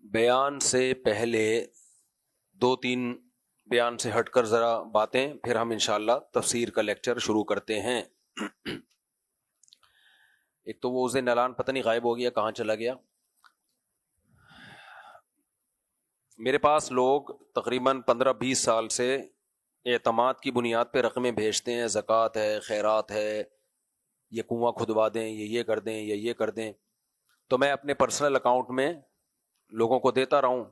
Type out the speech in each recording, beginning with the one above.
بیان سے پہلے دو تین بیان سے ہٹ کر ذرا باتیں، پھر ہم انشاءاللہ تفسیر کا لیکچر شروع کرتے ہیں۔ ایک تو وہ عزین اعلان پتہ نہیں غائب ہو گیا، کہاں چلا گیا۔ میرے پاس لوگ تقریباً 15-20 سال سے اعتماد کی بنیاد پہ رقمیں بھیجتے ہیں، زکوٰۃ ہے، خیرات ہے، یہ کنواں کھدوا دیں، یہ کر دیں، یہ کر دیں، تو میں اپنے پرسنل اکاؤنٹ میں لوگوں کو دیتا رہا ہوں۔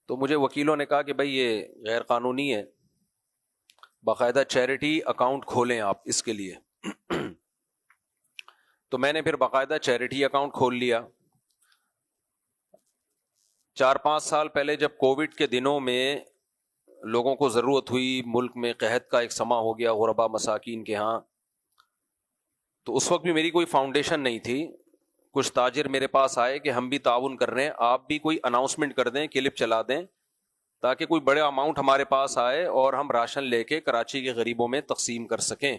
تو مجھے وکیلوں نے کہا کہ بھائی یہ غیر قانونی ہے، باقاعدہ چیریٹی اکاؤنٹ کھولیں آپ اس کے لیے۔ تو میں نے پھر باقاعدہ چیریٹی اکاؤنٹ کھول لیا۔ 4-5 سال پہلے جب کووڈ کے دنوں میں لوگوں کو ضرورت ہوئی، ملک میں قحط کا ایک سما ہو گیا غربا مساکین کے ہاں، تو اس وقت بھی میری کوئی فاؤنڈیشن نہیں تھی۔ کچھ تاجر میرے پاس آئے کہ ہم بھی تعاون کر رہے ہیں، آپ بھی کوئی اناؤنسمنٹ کر دیں، کلپ چلا دیں، تاکہ کوئی بڑے اماؤنٹ ہمارے پاس آئے اور ہم راشن لے کے کراچی کے غریبوں میں تقسیم کر سکیں۔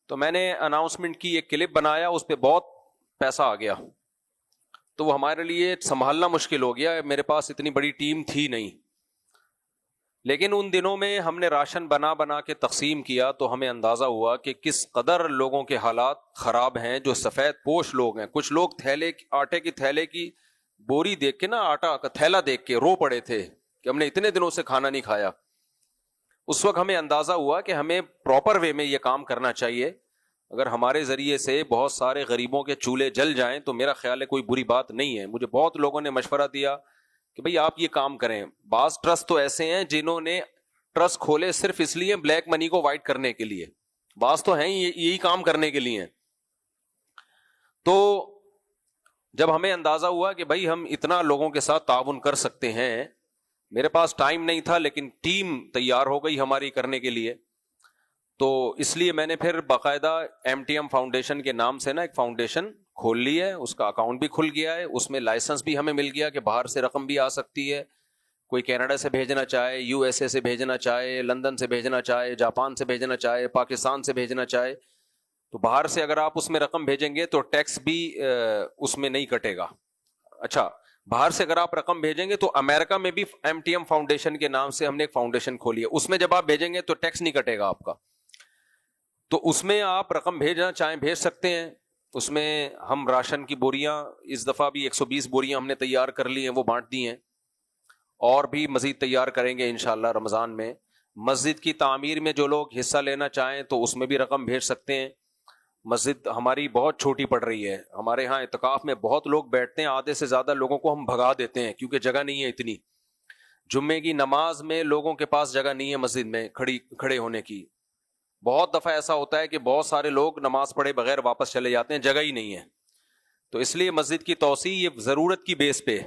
تو میں نے اناؤنسمنٹ کی ایک کلپ بنایا، اس پہ بہت پیسہ آ گیا، تو وہ ہمارے لیے سنبھالنا مشکل ہو گیا، میرے پاس اتنی بڑی ٹیم تھی نہیں۔ لیکن ان دنوں میں ہم نے راشن بنا کے تقسیم کیا تو ہمیں اندازہ ہوا کہ کس قدر لوگوں کے حالات خراب ہیں، جو سفید پوش لوگ ہیں۔ کچھ لوگ آٹے کی تھیلے کی بوری دیکھ کے نا، آٹا کا تھیلا دیکھ کے رو پڑے تھے کہ ہم نے اتنے دنوں سے کھانا نہیں کھایا۔ اس وقت ہمیں اندازہ ہوا کہ ہمیں پراپر وے میں یہ کام کرنا چاہیے۔ اگر ہمارے ذریعے سے بہت سارے غریبوں کے چولہے جل جائیں تو میرا خیال ہے کوئی بری بات نہیں ہے۔ مجھے بہت لوگوں نے مشورہ دیا کہ بھئی آپ یہ کام کریں۔ بعض ٹرسٹ تو ایسے ہیں جنہوں نے ٹرسٹ کھولے صرف اس لیے بلیک منی کو وائٹ کرنے کے لیے، بعض تو ہیں یہی کام کرنے کے لیے۔ تو جب ہمیں اندازہ ہوا کہ بھئی ہم اتنا لوگوں کے ساتھ تعاون کر سکتے ہیں، میرے پاس ٹائم نہیں تھا لیکن ٹیم تیار ہو گئی ہماری کرنے کے لیے، تو اس لیے میں نے پھر باقاعدہ MTM فاؤنڈیشن کے نام سے نا ایک فاؤنڈیشن کھول لی ہے، اس کا اکاؤنٹ بھی کھل گیا ہے، اس میں لائسنس بھی ہمیں مل گیا کہ باہر سے رقم بھی آ سکتی ہے، کوئی کینیڈا سے بھیجنا چاہے، USA سے بھیجنا چاہے، لندن سے بھیجنا چاہے، جاپان سے بھیجنا چاہے، پاکستان سے بھیجنا چاہے، تو باہر سے اگر آپ اس میں رقم بھیجیں گے تو ٹیکس بھی اس میں نہیں کٹے گا۔ اچھا، باہر سے اگر آپ رقم بھیجیں گے تو امریکہ میں بھی MTM فاؤنڈیشن کے نام سے ہم نے ایک فاؤنڈیشن کھولی ہے، اس میں جب آپ بھیجیں گے تو ٹیکس نہیں کٹے گا آپ کا، تو اس میں آپ رقم بھیجنا چاہیں بھیج سکتے ہیں۔ اس میں ہم راشن کی بوریاں اس دفعہ بھی 120 بوریاں ہم نے تیار کر لی ہیں، وہ بانٹ دی ہیں، اور بھی مزید تیار کریں گے انشاءاللہ رمضان میں۔ مسجد کی تعمیر میں جو لوگ حصہ لینا چاہیں تو اس میں بھی رقم بھیج سکتے ہیں۔ مسجد ہماری بہت چھوٹی پڑ رہی ہے، ہمارے ہاں اعتکاف میں بہت لوگ بیٹھتے ہیں، آدھے سے زیادہ لوگوں کو ہم بھگا دیتے ہیں کیونکہ جگہ نہیں ہے اتنی۔ جمعے کی نماز میں لوگوں کے پاس جگہ نہیں ہے مسجد میں کھڑے ہونے کی۔ بہت دفعہ ایسا ہوتا ہے کہ بہت سارے لوگ نماز پڑھے بغیر واپس چلے جاتے ہیں، جگہ ہی نہیں ہے۔ تو اس لیے مسجد کی توسیع یہ ضرورت کی بیس پہ،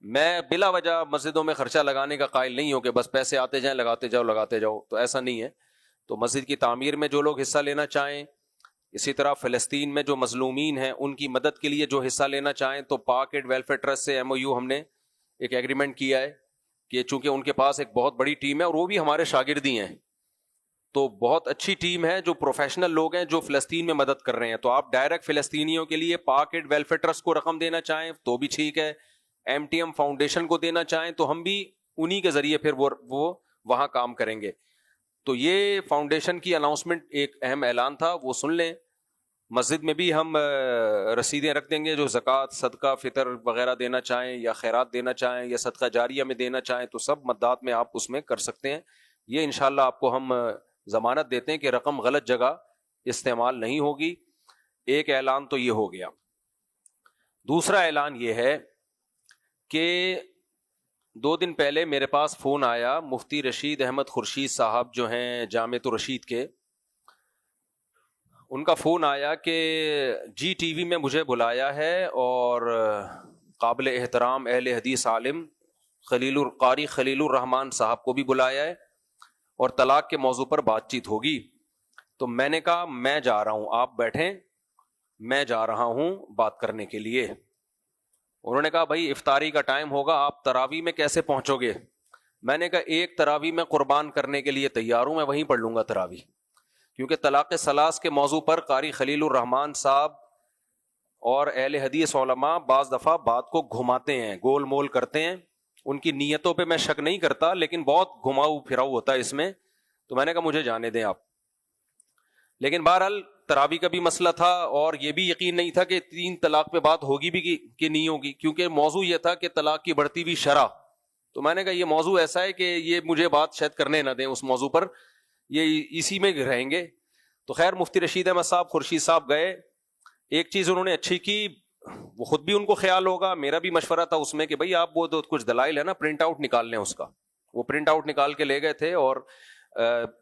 میں بلا وجہ مسجدوں میں خرچہ لگانے کا قائل نہیں ہوں کہ بس پیسے آتے جائیں لگاتے جاؤ، تو ایسا نہیں ہے۔ تو مسجد کی تعمیر میں جو لوگ حصہ لینا چاہیں، اسی طرح فلسطین میں جو مظلومین ہیں ان کی مدد کے لیے جو حصہ لینا چاہیں تو پاک ایڈ ویلفیئر ٹرسٹ سے MOU ہم نے ایک ایگریمنٹ کیا ہے کہ چونکہ ان کے پاس ایک بہت بڑی ٹیم ہے اور وہ بھی ہمارے شاگردی ہیں، تو بہت اچھی ٹیم ہے، جو پروفیشنل لوگ ہیں جو فلسطین میں مدد کر رہے ہیں۔ تو آپ ڈائریکٹ فلسطینیوں کے لیے پاک ایڈ ویلفیئر ٹرسٹ کو رقم دینا چاہیں تو بھی ٹھیک ہے، MTM فاؤنڈیشن کو دینا چاہیں تو ہم بھی انہی کے ذریعے پھر وہ وہاں کام کریں گے۔ تو یہ فاؤنڈیشن کی اناؤنسمنٹ ایک اہم اعلان تھا، وہ سن لیں۔ مسجد میں بھی ہم رسیدیں رکھ دیں گے، جو زکوٰۃ، صدقہ فطر وغیرہ دینا چاہیں یا خیرات دینا چاہیں یا صدقہ جاریہ میں دینا چاہیں تو سب مدات میں آپ اس میں کر سکتے ہیں۔ یہ انشاءاللہ آپ کو ہم ضمانت دیتے ہیں کہ رقم غلط جگہ استعمال نہیں ہوگی۔ ایک اعلان تو یہ ہو گیا۔ دوسرا اعلان یہ ہے کہ 2 دن پہلے میرے پاس فون آیا، مفتی رشید احمد خورشید صاحب جو ہیں جامعۃ الرشید کے، ان کا فون آیا کہ GTV میں مجھے بلایا ہے اور قابل احترام اہل حدیث عالم قاری خلیل الرحمان صاحب کو بھی بلایا ہے اور طلاق کے موضوع پر بات چیت ہوگی۔ تو میں نے کہا میں جا رہا ہوں، آپ بیٹھیں، میں جا رہا ہوں بات کرنے کے لیے۔ انہوں نے کہا بھائی افطاری کا ٹائم ہوگا، آپ تراویح میں کیسے پہنچو گے؟ میں نے کہا ایک تراویح میں قربان کرنے کے لیے تیار ہوں، میں وہیں پڑھ لوں گا تراویح۔ کیونکہ طلاق ثلاث کے موضوع پر قاری خلیل الرحمان صاحب اور اہل حدیث علماء بعض دفعہ بات کو گھماتے ہیں، گول مول کرتے ہیں. ان کی نیتوں پہ میں شک نہیں کرتا، لیکن بہت گھماؤ پھراؤ ہوتا ہے اس میں. تو میں نے کہا مجھے جانے دیں آپ. لیکن بہرحال تراوی کا بھی مسئلہ تھا، اور یہ بھی یقین نہیں تھا کہ 3 طلاق پہ بات ہوگی بھی کہ نہیں ہوگی، کیونکہ موضوع یہ تھا کہ طلاق کی بڑھتی ہوئی شرح. تو میں نے کہا یہ موضوع ایسا ہے کہ یہ مجھے بات شاید کرنے نہ دیں اس موضوع پر، یہ اسی میں رہیں گے. تو خیر مفتی رشید احمد صاحب خورشید صاحب گئے. ایک چیز انہوں نے اچھی کی، وہ خود بھی ان کو خیال ہوگا، میرا بھی مشورہ تھا اس میں کہ بھئی آپ وہ کچھ دلائل ہے نا پرنٹ آؤٹ نکال لیں اس کا. وہ پرنٹ آؤٹ نکال کے لے گئے تھے، اور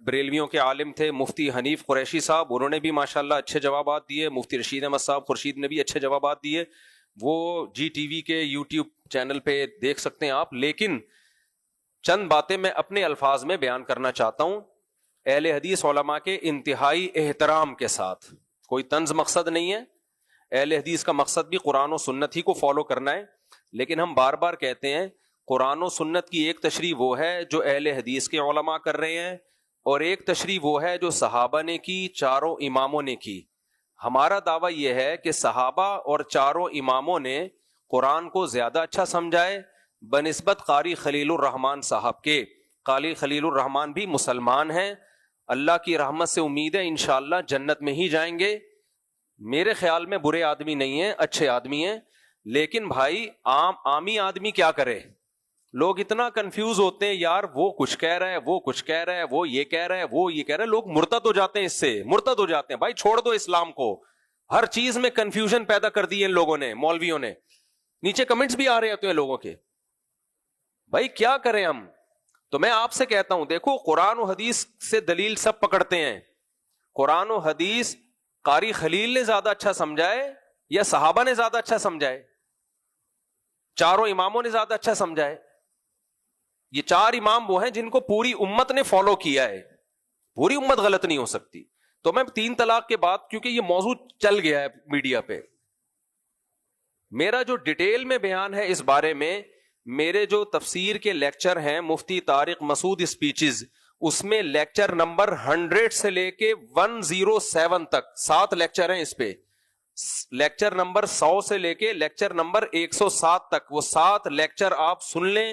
بریلویوں کے عالم تھے مفتی حنیف قریشی صاحب، انہوں نے بھی ماشاءاللہ اچھے جوابات دیے. مفتی رشید احمد صاحب خورشید نے بھی اچھے جوابات دیے. وہ جی ٹی وی کے یوٹیوب چینل پہ دیکھ سکتے ہیں آپ. لیکن چند باتیں میں اپنے الفاظ میں بیان کرنا چاہتا ہوں اہل حدیث علماء کے انتہائی احترام کے ساتھ. کوئی طنز مقصد نہیں ہے، اہل حدیث کا مقصد بھی قرآن و سنت ہی کو فالو کرنا ہے. لیکن ہم بار بار کہتے ہیں قرآن و سنت کی ایک تشریح وہ ہے جو اہل حدیث کے علماء کر رہے ہیں، اور ایک تشریح وہ ہے جو صحابہ نے کی، چاروں اماموں نے کی. ہمارا دعویٰ یہ ہے کہ صحابہ اور چاروں اماموں نے قرآن کو زیادہ اچھا سمجھائے بنسبت قاری خلیل الرحمان صاحب کے. قاری خلیل الرحمان بھی مسلمان ہیں، اللہ کی رحمت سے امید ہے انشاءاللہ جنت میں ہی جائیں گے. میرے خیال میں برے آدمی نہیں ہیں، اچھے آدمی ہیں. لیکن بھائی عامی آدمی کیا کرے؟ لوگ اتنا کنفیوز ہوتے ہیں، یار وہ کچھ کہہ رہا ہے، وہ کچھ کہہ رہا ہے، وہ یہ کہہ رہا ہے، وہ یہ کہہ رہا ہے. لوگ مرتد ہو جاتے ہیں، اس سے مرتد ہو جاتے ہیں. بھائی چھوڑ دو اسلام کو. ہر چیز میں کنفیوژن پیدا کر دی ہے ان لوگوں نے، مولویوں نے. نیچے کمنٹس بھی آ رہے ہوتے ہیں لوگوں کے. بھائی کیا کریں ہم؟ تو میں آپ سے کہتا ہوں دیکھو قرآن و حدیث سے دلیل سب پکڑتے ہیں. قرآن و حدیث قاری خلیل نے زیادہ اچھا سمجھائے یا صحابہ نے زیادہ اچھا سمجھائے؟ چاروں اماموں نے زیادہ اچھا سمجھائے. یہ 4 امام وہ ہیں جن کو پوری امت نے فالو کیا ہے. پوری امت غلط نہیں ہو سکتی. تو میں 3 طلاق کے بعد، کیونکہ یہ موضوع چل گیا ہے میڈیا پہ، میرا جو ڈیٹیل میں بیان ہے اس بارے میں، میرے جو تفسیر کے لیکچر ہیں مفتی طارق مسعود اسپیچز، اس میں لیکچر نمبر 100 سے لے کے 107 تک 7 لیکچر ہیں اس پہ. لیکچر نمبر 100 سے لے کے لیکچر نمبر 107 تک، وہ 7 لیکچر آپ سن لیں.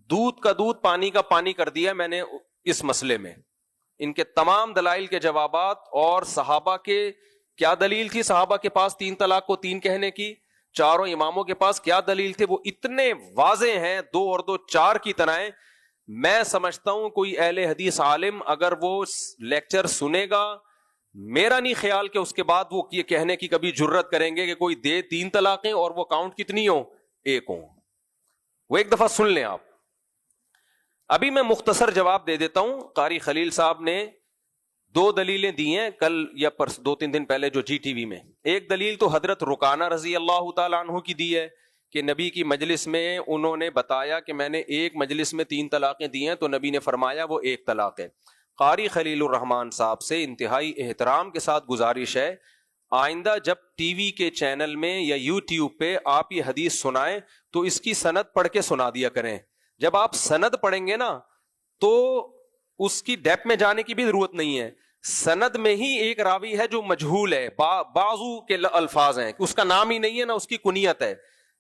دودھ کا دودھ پانی کا پانی کر دیا میں نے اس مسئلے میں. ان کے تمام دلائل کے جوابات، اور صحابہ کے کیا دلیل تھی صحابہ کے پاس 3 طلاق کو 3 کہنے کی، چاروں اماموں کے پاس کیا دلیل تھے، وہ اتنے واضح ہیں 2 اور 2 4 کی طرح. میں سمجھتا ہوں کوئی اہل حدیث عالم اگر وہ لیکچر سنے گا، میرا نہیں خیال کہ اس کے بعد وہ یہ کہنے کی کبھی جرت کریں گے کہ کوئی دے 3 طلاقیں اور وہ کاؤنٹ کتنی ہوں، 1 ہوں. وہ ایک دفعہ سن لیں آپ. ابھی میں مختصر جواب دے دیتا ہوں. قاری خلیل صاحب نے 2 دلیلیں دی ہیں کل یا 2-3 دن پہلے جو جی ٹی وی میں. ایک دلیل تو حضرت رکانہ رضی اللہ تعالیٰ عنہ کی دی ہے کہ نبی کی مجلس میں انہوں نے بتایا کہ میں نے ایک مجلس میں 3 طلاقیں دی ہیں، تو نبی نے فرمایا وہ 1 طلاق ہے. قاری خلیل الرحمان صاحب سے انتہائی احترام کے ساتھ گزارش ہے، آئندہ جب ٹی وی کے چینل میں یا یوٹیوب پہ آپ یہ حدیث سنائیں تو اس کی سند پڑھ کے سنا دیا کریں. جب آپ سند پڑھیں گے نا تو اس کی ڈیپ میں جانے کی بھی ضرورت نہیں ہے. سند میں ہی ایک راوی ہے جو مجہول ہے، بعضو کے الفاظ ہیں، اس کا نام ہی نہیں ہے نہ اس کی کنیت ہے.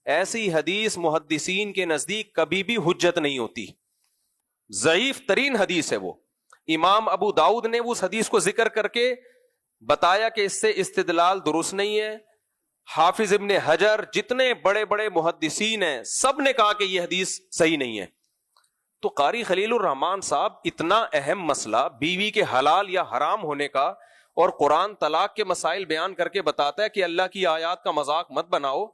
ایسی حدیث محدثین کے نزدیک کبھی بھی حجت نہیں ہوتی، ضعیف ترین حدیث ہے وہ. امام ابو داؤد نے اس حدیث کو ذکر کر کے بتایا کہ اس سے استدلال درست نہیں ہے. حافظ ابن حجر، جتنے بڑے بڑے محدثین ہیں، سب نے کہا کہ یہ حدیث صحیح نہیں ہے. تو قاری خلیل الرحمان صاحب اتنا اہم مسئلہ بیوی کے حلال یا حرام ہونے کا اور قرآن طلاق کے مسائل بیان کر کے بتاتا ہے کہ اللہ کی آیات کا مذاق مت بناؤ.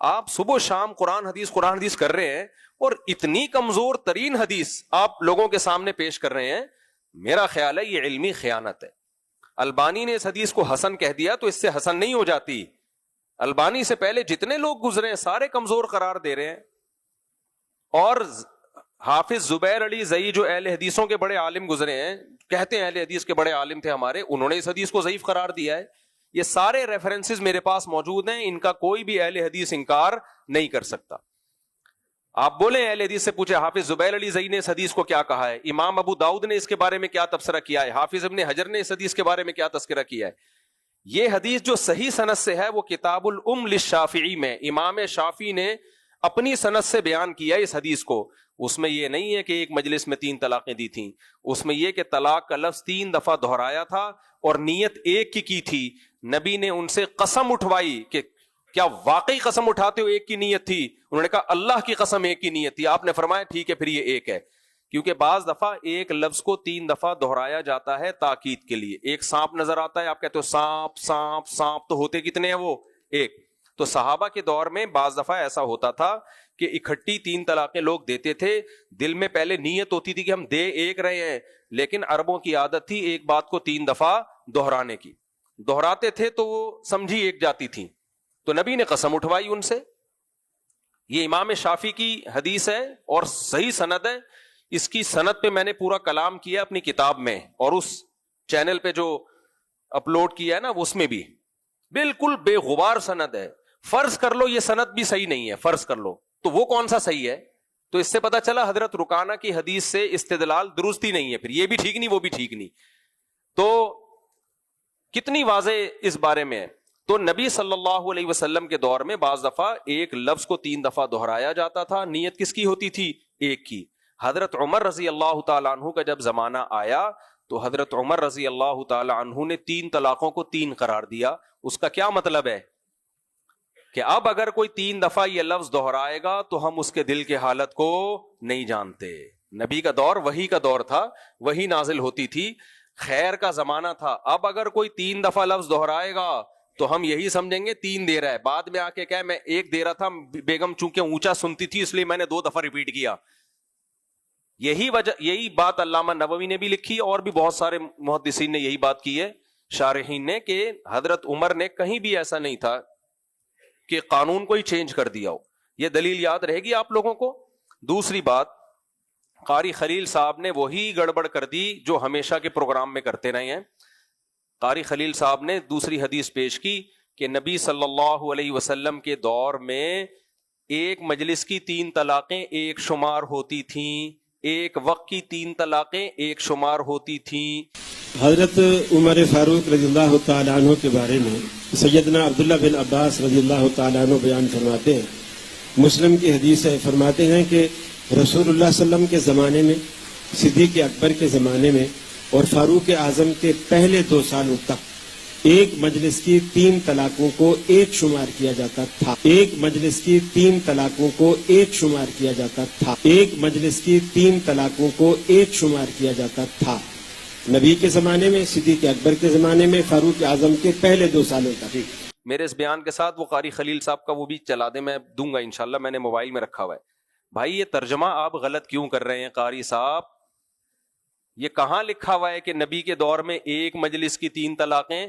آپ صبح و شام قرآن حدیث کر رہے ہیں اور اتنی کمزور ترین حدیث آپ لوگوں کے سامنے پیش کر رہے ہیں. میرا خیال ہے یہ علمی خیانت ہے. البانی نے اس حدیث کو حسن کہہ دیا تو اس سے حسن نہیں ہو جاتی. البانی سے پہلے جتنے لوگ گزرے ہیں سارے کمزور قرار دے رہے ہیں. اور حافظ زبیر علی زئی جو اہل حدیثوں کے بڑے عالم گزرے ہیں، کہتے ہیں اہل حدیث کے بڑے عالم تھے ہمارے، انہوں نے اس حدیث کو ضعیف قرار دیا ہے. یہ سارے ریفرنسز میرے پاس موجود ہیں، ان کا کوئی بھی اہل حدیث انکار نہیں کر سکتا. آپ بولیں اہل حدیث سے پوچھے حافظ زبیر علی زئی نے اس حدیث کو کیا کہا ہے, امام ابو داؤد نے اس کے بارے میں کیا تبصرہ کیا ہے, حافظ ابن حجر نے اس حدیث کے بارے میں کیا تذکرہ کیا ہے. یہ حدیث جو صحیح سند سے ہے وہ کتاب الام للشافعی میں امام شافعی نے اپنی سند سے بیان کیا اس حدیث کو. اس میں یہ نہیں ہے کہ ایک مجلس میں 3 طلاقیں دی تھیں, اس میں یہ کہ طلاق کا لفظ 3 دفعہ دہرایا تھا اور نیت ایک کی تھی. نبی نے ان سے قسم اٹھوائی کہ کیا واقعی قسم اٹھاتے ہو ایک کی نیت تھی؟ انہوں نے کہا اللہ کی قسم ایک کی نیت تھی. آپ نے فرمایا ٹھیک ہے پھر یہ ایک ہے, کیونکہ بعض دفعہ ایک لفظ کو 3 دفعہ دہرایا جاتا ہے تاکید کے لیے. ایک سانپ نظر آتا ہے, آپ کہتے ہو سانپ سانپ سانپ, تو ہوتے کتنے ہیں وہ ایک. تو صحابہ کے دور میں بعض دفعہ ایسا ہوتا تھا کہ اکٹھی 3 طلاقیں لوگ دیتے تھے, دل میں پہلے نیت ہوتی تھی کہ ہم دے ایک رہے ہیں, لیکن عربوں کی عادت تھی ایک بات کو 3 دفعہ دہرانے کی. دہراتے تھے تو وہ سمجھی ایک جاتی تھی, تو نبی نے قسم اٹھوائی ان سے. یہ امام شافعی کی حدیث ہے اور صحیح سند ہے. اس کی سند پہ میں نے پورا کلام کیا اپنی کتاب میں, اور اس چینل پہ جو اپلوڈ کیا ہے نا اس میں بھی بالکل بے غبار سند ہے. فرض کر لو یہ سند بھی صحیح نہیں ہے, فرض کر لو, تو وہ کون سا صحیح ہے؟ تو اس سے پتا چلا حضرت رکانہ کی حدیث سے استدلال درست ہی نہیں ہے, پھر یہ بھی ٹھیک نہیں وہ بھی ٹھیک نہیں. تو کتنی واضح اس بارے میں ہے. تو نبی صلی اللہ علیہ وسلم کے دور میں بعض دفعہ ایک لفظ کو 3 دفعہ دہرایا جاتا تھا, نیت کس کی ہوتی تھی؟ ایک کی. حضرت عمر رضی اللہ تعالیٰ عنہ کا جب زمانہ آیا تو حضرت عمر رضی اللہ تعالیٰ عنہ نے 3 طلاقوں کو 3 قرار دیا. اس کا کیا مطلب ہے کہ اب اگر کوئی 3 دفعہ یہ لفظ دہرائے گا تو ہم اس کے دل کے حالت کو نہیں جانتے. نبی کا دور وحی کا دور تھا, وحی نازل ہوتی تھی, خیر کا زمانہ تھا. اب اگر کوئی 3 دفعہ لفظ دہرائے گا تو ہم یہی سمجھیں گے 3 دے رہا ہے, بعد میں آ کے کہے میں 1 دے رہا تھا, بیگم چونکہ اونچا سنتی تھی اس لیے میں نے 2 دفعہ ریپیٹ کیا. یہی بات علامہ نووی نے بھی لکھی اور بھی بہت سارے محدثین نے یہی بات کی ہے, شارحین نے, کہ حضرت عمر نے کہیں بھی ایسا نہیں تھا کہ قانون کو ہی چینج کر دیا ہو. یہ دلیل یاد رہے گی آپ لوگوں کو. دوسری بات, قاری خلیل صاحب نے وہی گڑبڑ کر دی جو ہمیشہ کے پروگرام میں کرتے رہے ہیں. قاری خلیل صاحب نے دوسری حدیث پیش کی کہ نبی صلی اللہ علیہ وسلم کے دور میں ایک مجلس کی 3 طلاقیں ایک شمار ہوتی تھیں, ایک وقت کی 3 طلاقیں ایک شمار ہوتی تھیں. حضرت عمر فاروق رضی اللہ تعالیٰ عنہ کے بارے میں سیدنا عبداللہ بن عباس رضی اللہ تعالیٰ عنہ بیان فرماتے ہیں, مسلم کی حدیث ہے, فرماتے ہیں کہ رسول اللہ صلی اللہ علیہ وسلم کے زمانے میں, صدیق اکبر کے زمانے میں اور فاروق اعظم کے پہلے 2 سالوں تک ایک مجلس کی 3 طلاقوں کو ایک شمار کیا جاتا تھا. ایک مجلس کی 3 طلاقوں کو ایک شمار کیا جاتا تھا. ایک مجلس کی 3 طلاقوں کو ایک شمار کیا جاتا تھا. نبی کے زمانے میں, صدیق اکبر کے زمانے میں, فاروق اعظم کے پہلے 2 سالوں تک. میرے اس بیان کے ساتھ وہ قاری خلیل صاحب کا وہ بھی چلا دیں, میں دوں گا انشاءاللہ, میں نے موبائل میں رکھا ہوا ہے. بھائی یہ ترجمہ آپ غلط کیوں کر رہے ہیں قاری صاحب؟ یہ کہاں لکھا ہوا ہے کہ نبی کے دور میں ایک مجلس کی 3 طلاقیں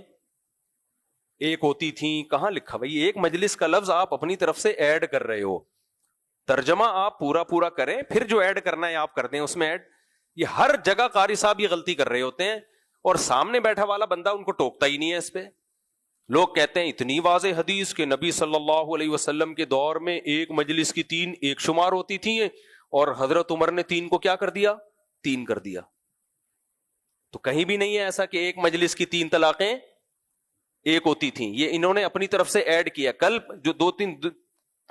ایک ہوتی تھیں؟ کہاں لکھا ہوا؟ یہ ایک مجلس کا لفظ آپ اپنی طرف سے ایڈ کر رہے ہو. ترجمہ آپ پورا کریں, پھر جو ایڈ کرنا ہے آپ کر دیں اس میں ایڈ. یہ ہر جگہ قاری صاحب یہ غلطی کر رہے ہوتے ہیں اور سامنے بیٹھا والا بندہ ان کو ٹوکتا ہی نہیں ہے اس پہ. لوگ کہتے ہیں اتنی واضح حدیث کہ نبی صلی اللہ علیہ وسلم کے دور میں ایک مجلس کی 3 ایک شمار ہوتی تھیں اور حضرت عمر نے 3 کو کیا کر دیا؟ 3 کر دیا. تو کہیں بھی نہیں ہے ایسا کہ ایک مجلس کی 3 طلاقیں ایک ہوتی تھیں. یہ انہوں نے اپنی طرف سے ایڈ کیا. کل جو 2-3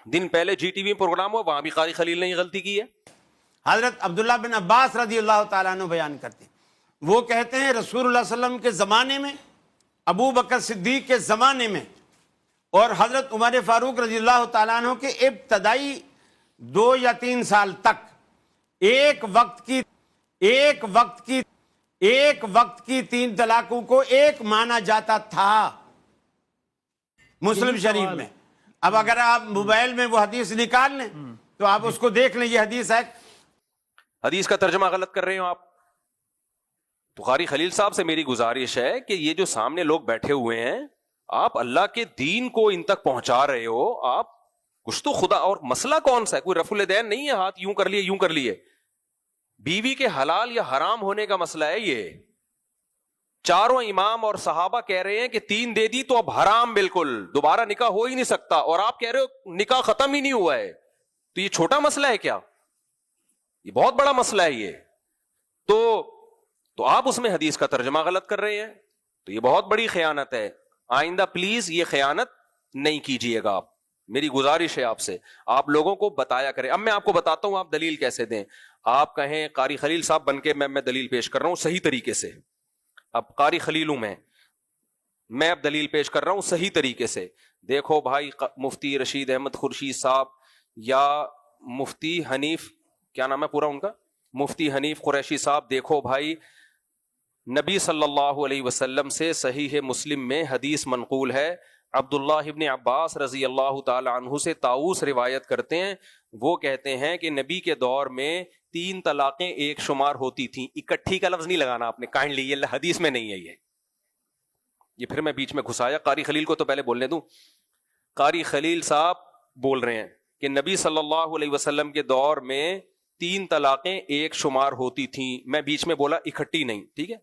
دن پہلے جی ٹی وی پروگرام ہوا وہاں بھی قاری خلیل نے یہ غلطی کی ہے. حضرت عبداللہ بن عباس رضی اللہ تعالیٰ عنہ بیان کرتے ہیں, وہ کہتے ہیں رسول اللہ صلی اللہ علیہ وسلم کے زمانے میں, ابو بکر صدیق کے زمانے میں اور حضرت عمر فاروق رضی اللہ تعالیٰ عنہ کے ابتدائی 2 یا 3 سال تک ایک وقت کی 3 طلاقوں کو ایک مانا جاتا تھا مسلم شریف میں. اب اگر آپ موبائل میں وہ حدیث نکال لیں تو آپ اس کو دیکھ لیں, یہ حدیث ہے. حدیث کا ترجمہ غلط کر رہے ہو آپ. تو قاری خلیل صاحب سے میری گزارش ہے کہ یہ جو سامنے لوگ بیٹھے ہوئے ہیں, آپ اللہ کے دین کو ان تک پہنچا رہے ہو, آپ کچھ تو خدا, اور مسئلہ کون سا ہے؟ کوئی رفع الدین نہیں ہے, ہاتھ یوں کر لیے یوں کر لیے. بیوی کے حلال یا حرام ہونے کا مسئلہ ہے. یہ چاروں امام اور صحابہ کہہ رہے ہیں کہ 3 دے دی تو اب حرام, بالکل دوبارہ نکاح ہو ہی نہیں سکتا, اور آپ کہہ رہے ہو نکاح ختم ہی نہیں ہوا ہے. تو یہ چھوٹا مسئلہ ہے کیا؟ یہ بہت بڑا مسئلہ ہے یہ. تو آپ اس میں حدیث کا ترجمہ غلط کر رہے ہیں, تو یہ بہت بڑی خیانت ہے. آئندہ پلیز یہ خیانت نہیں کیجیے گا آپ, میری گزارش ہے آپ سے, آپ لوگوں کو بتایا کریں. اب میں آپ کو بتاتا ہوں آپ دلیل کیسے دیں. آپ کہیں قاری خلیل صاحب بن کے میں دلیل پیش کر رہا ہوں صحیح طریقے سے. اب قاری خلیل ہوں میں اب دلیل پیش کر رہا ہوں صحیح طریقے سے. دیکھو بھائی, مفتی رشید احمد خورشید صاحب یا مفتی حنیف, کیا نام ہے پورا ان کا, مفتی حنیف قریشی صاحب, دیکھو بھائی نبی صلی اللہ علیہ وسلم سے صحیح مسلم میں حدیث منقول ہے. عبداللہ ابن عباس رضی اللہ تعالی عنہ سے طاؤس روایت کرتے ہیں, وہ کہتے ہیں کہ نبی کے دور میں 3 طلاقیں ایک شمار ہوتی تھیں. اکٹھی کا لفظ نہیں لگانا آپ نے کائنڈلی, یہ حدیث میں نہیں ہے. یہ پھر میں بیچ میں گھسایا. قاری خلیل کو تو پہلے بولنے دوں. قاری خلیل صاحب بول رہے ہیں کہ نبی صلی اللہ علیہ وسلم کے دور میں 3 طلاقیں ایک شمار ہوتی تھیں. میں بیچ میں بولا اکٹھی نہیں, ٹھیک ہے.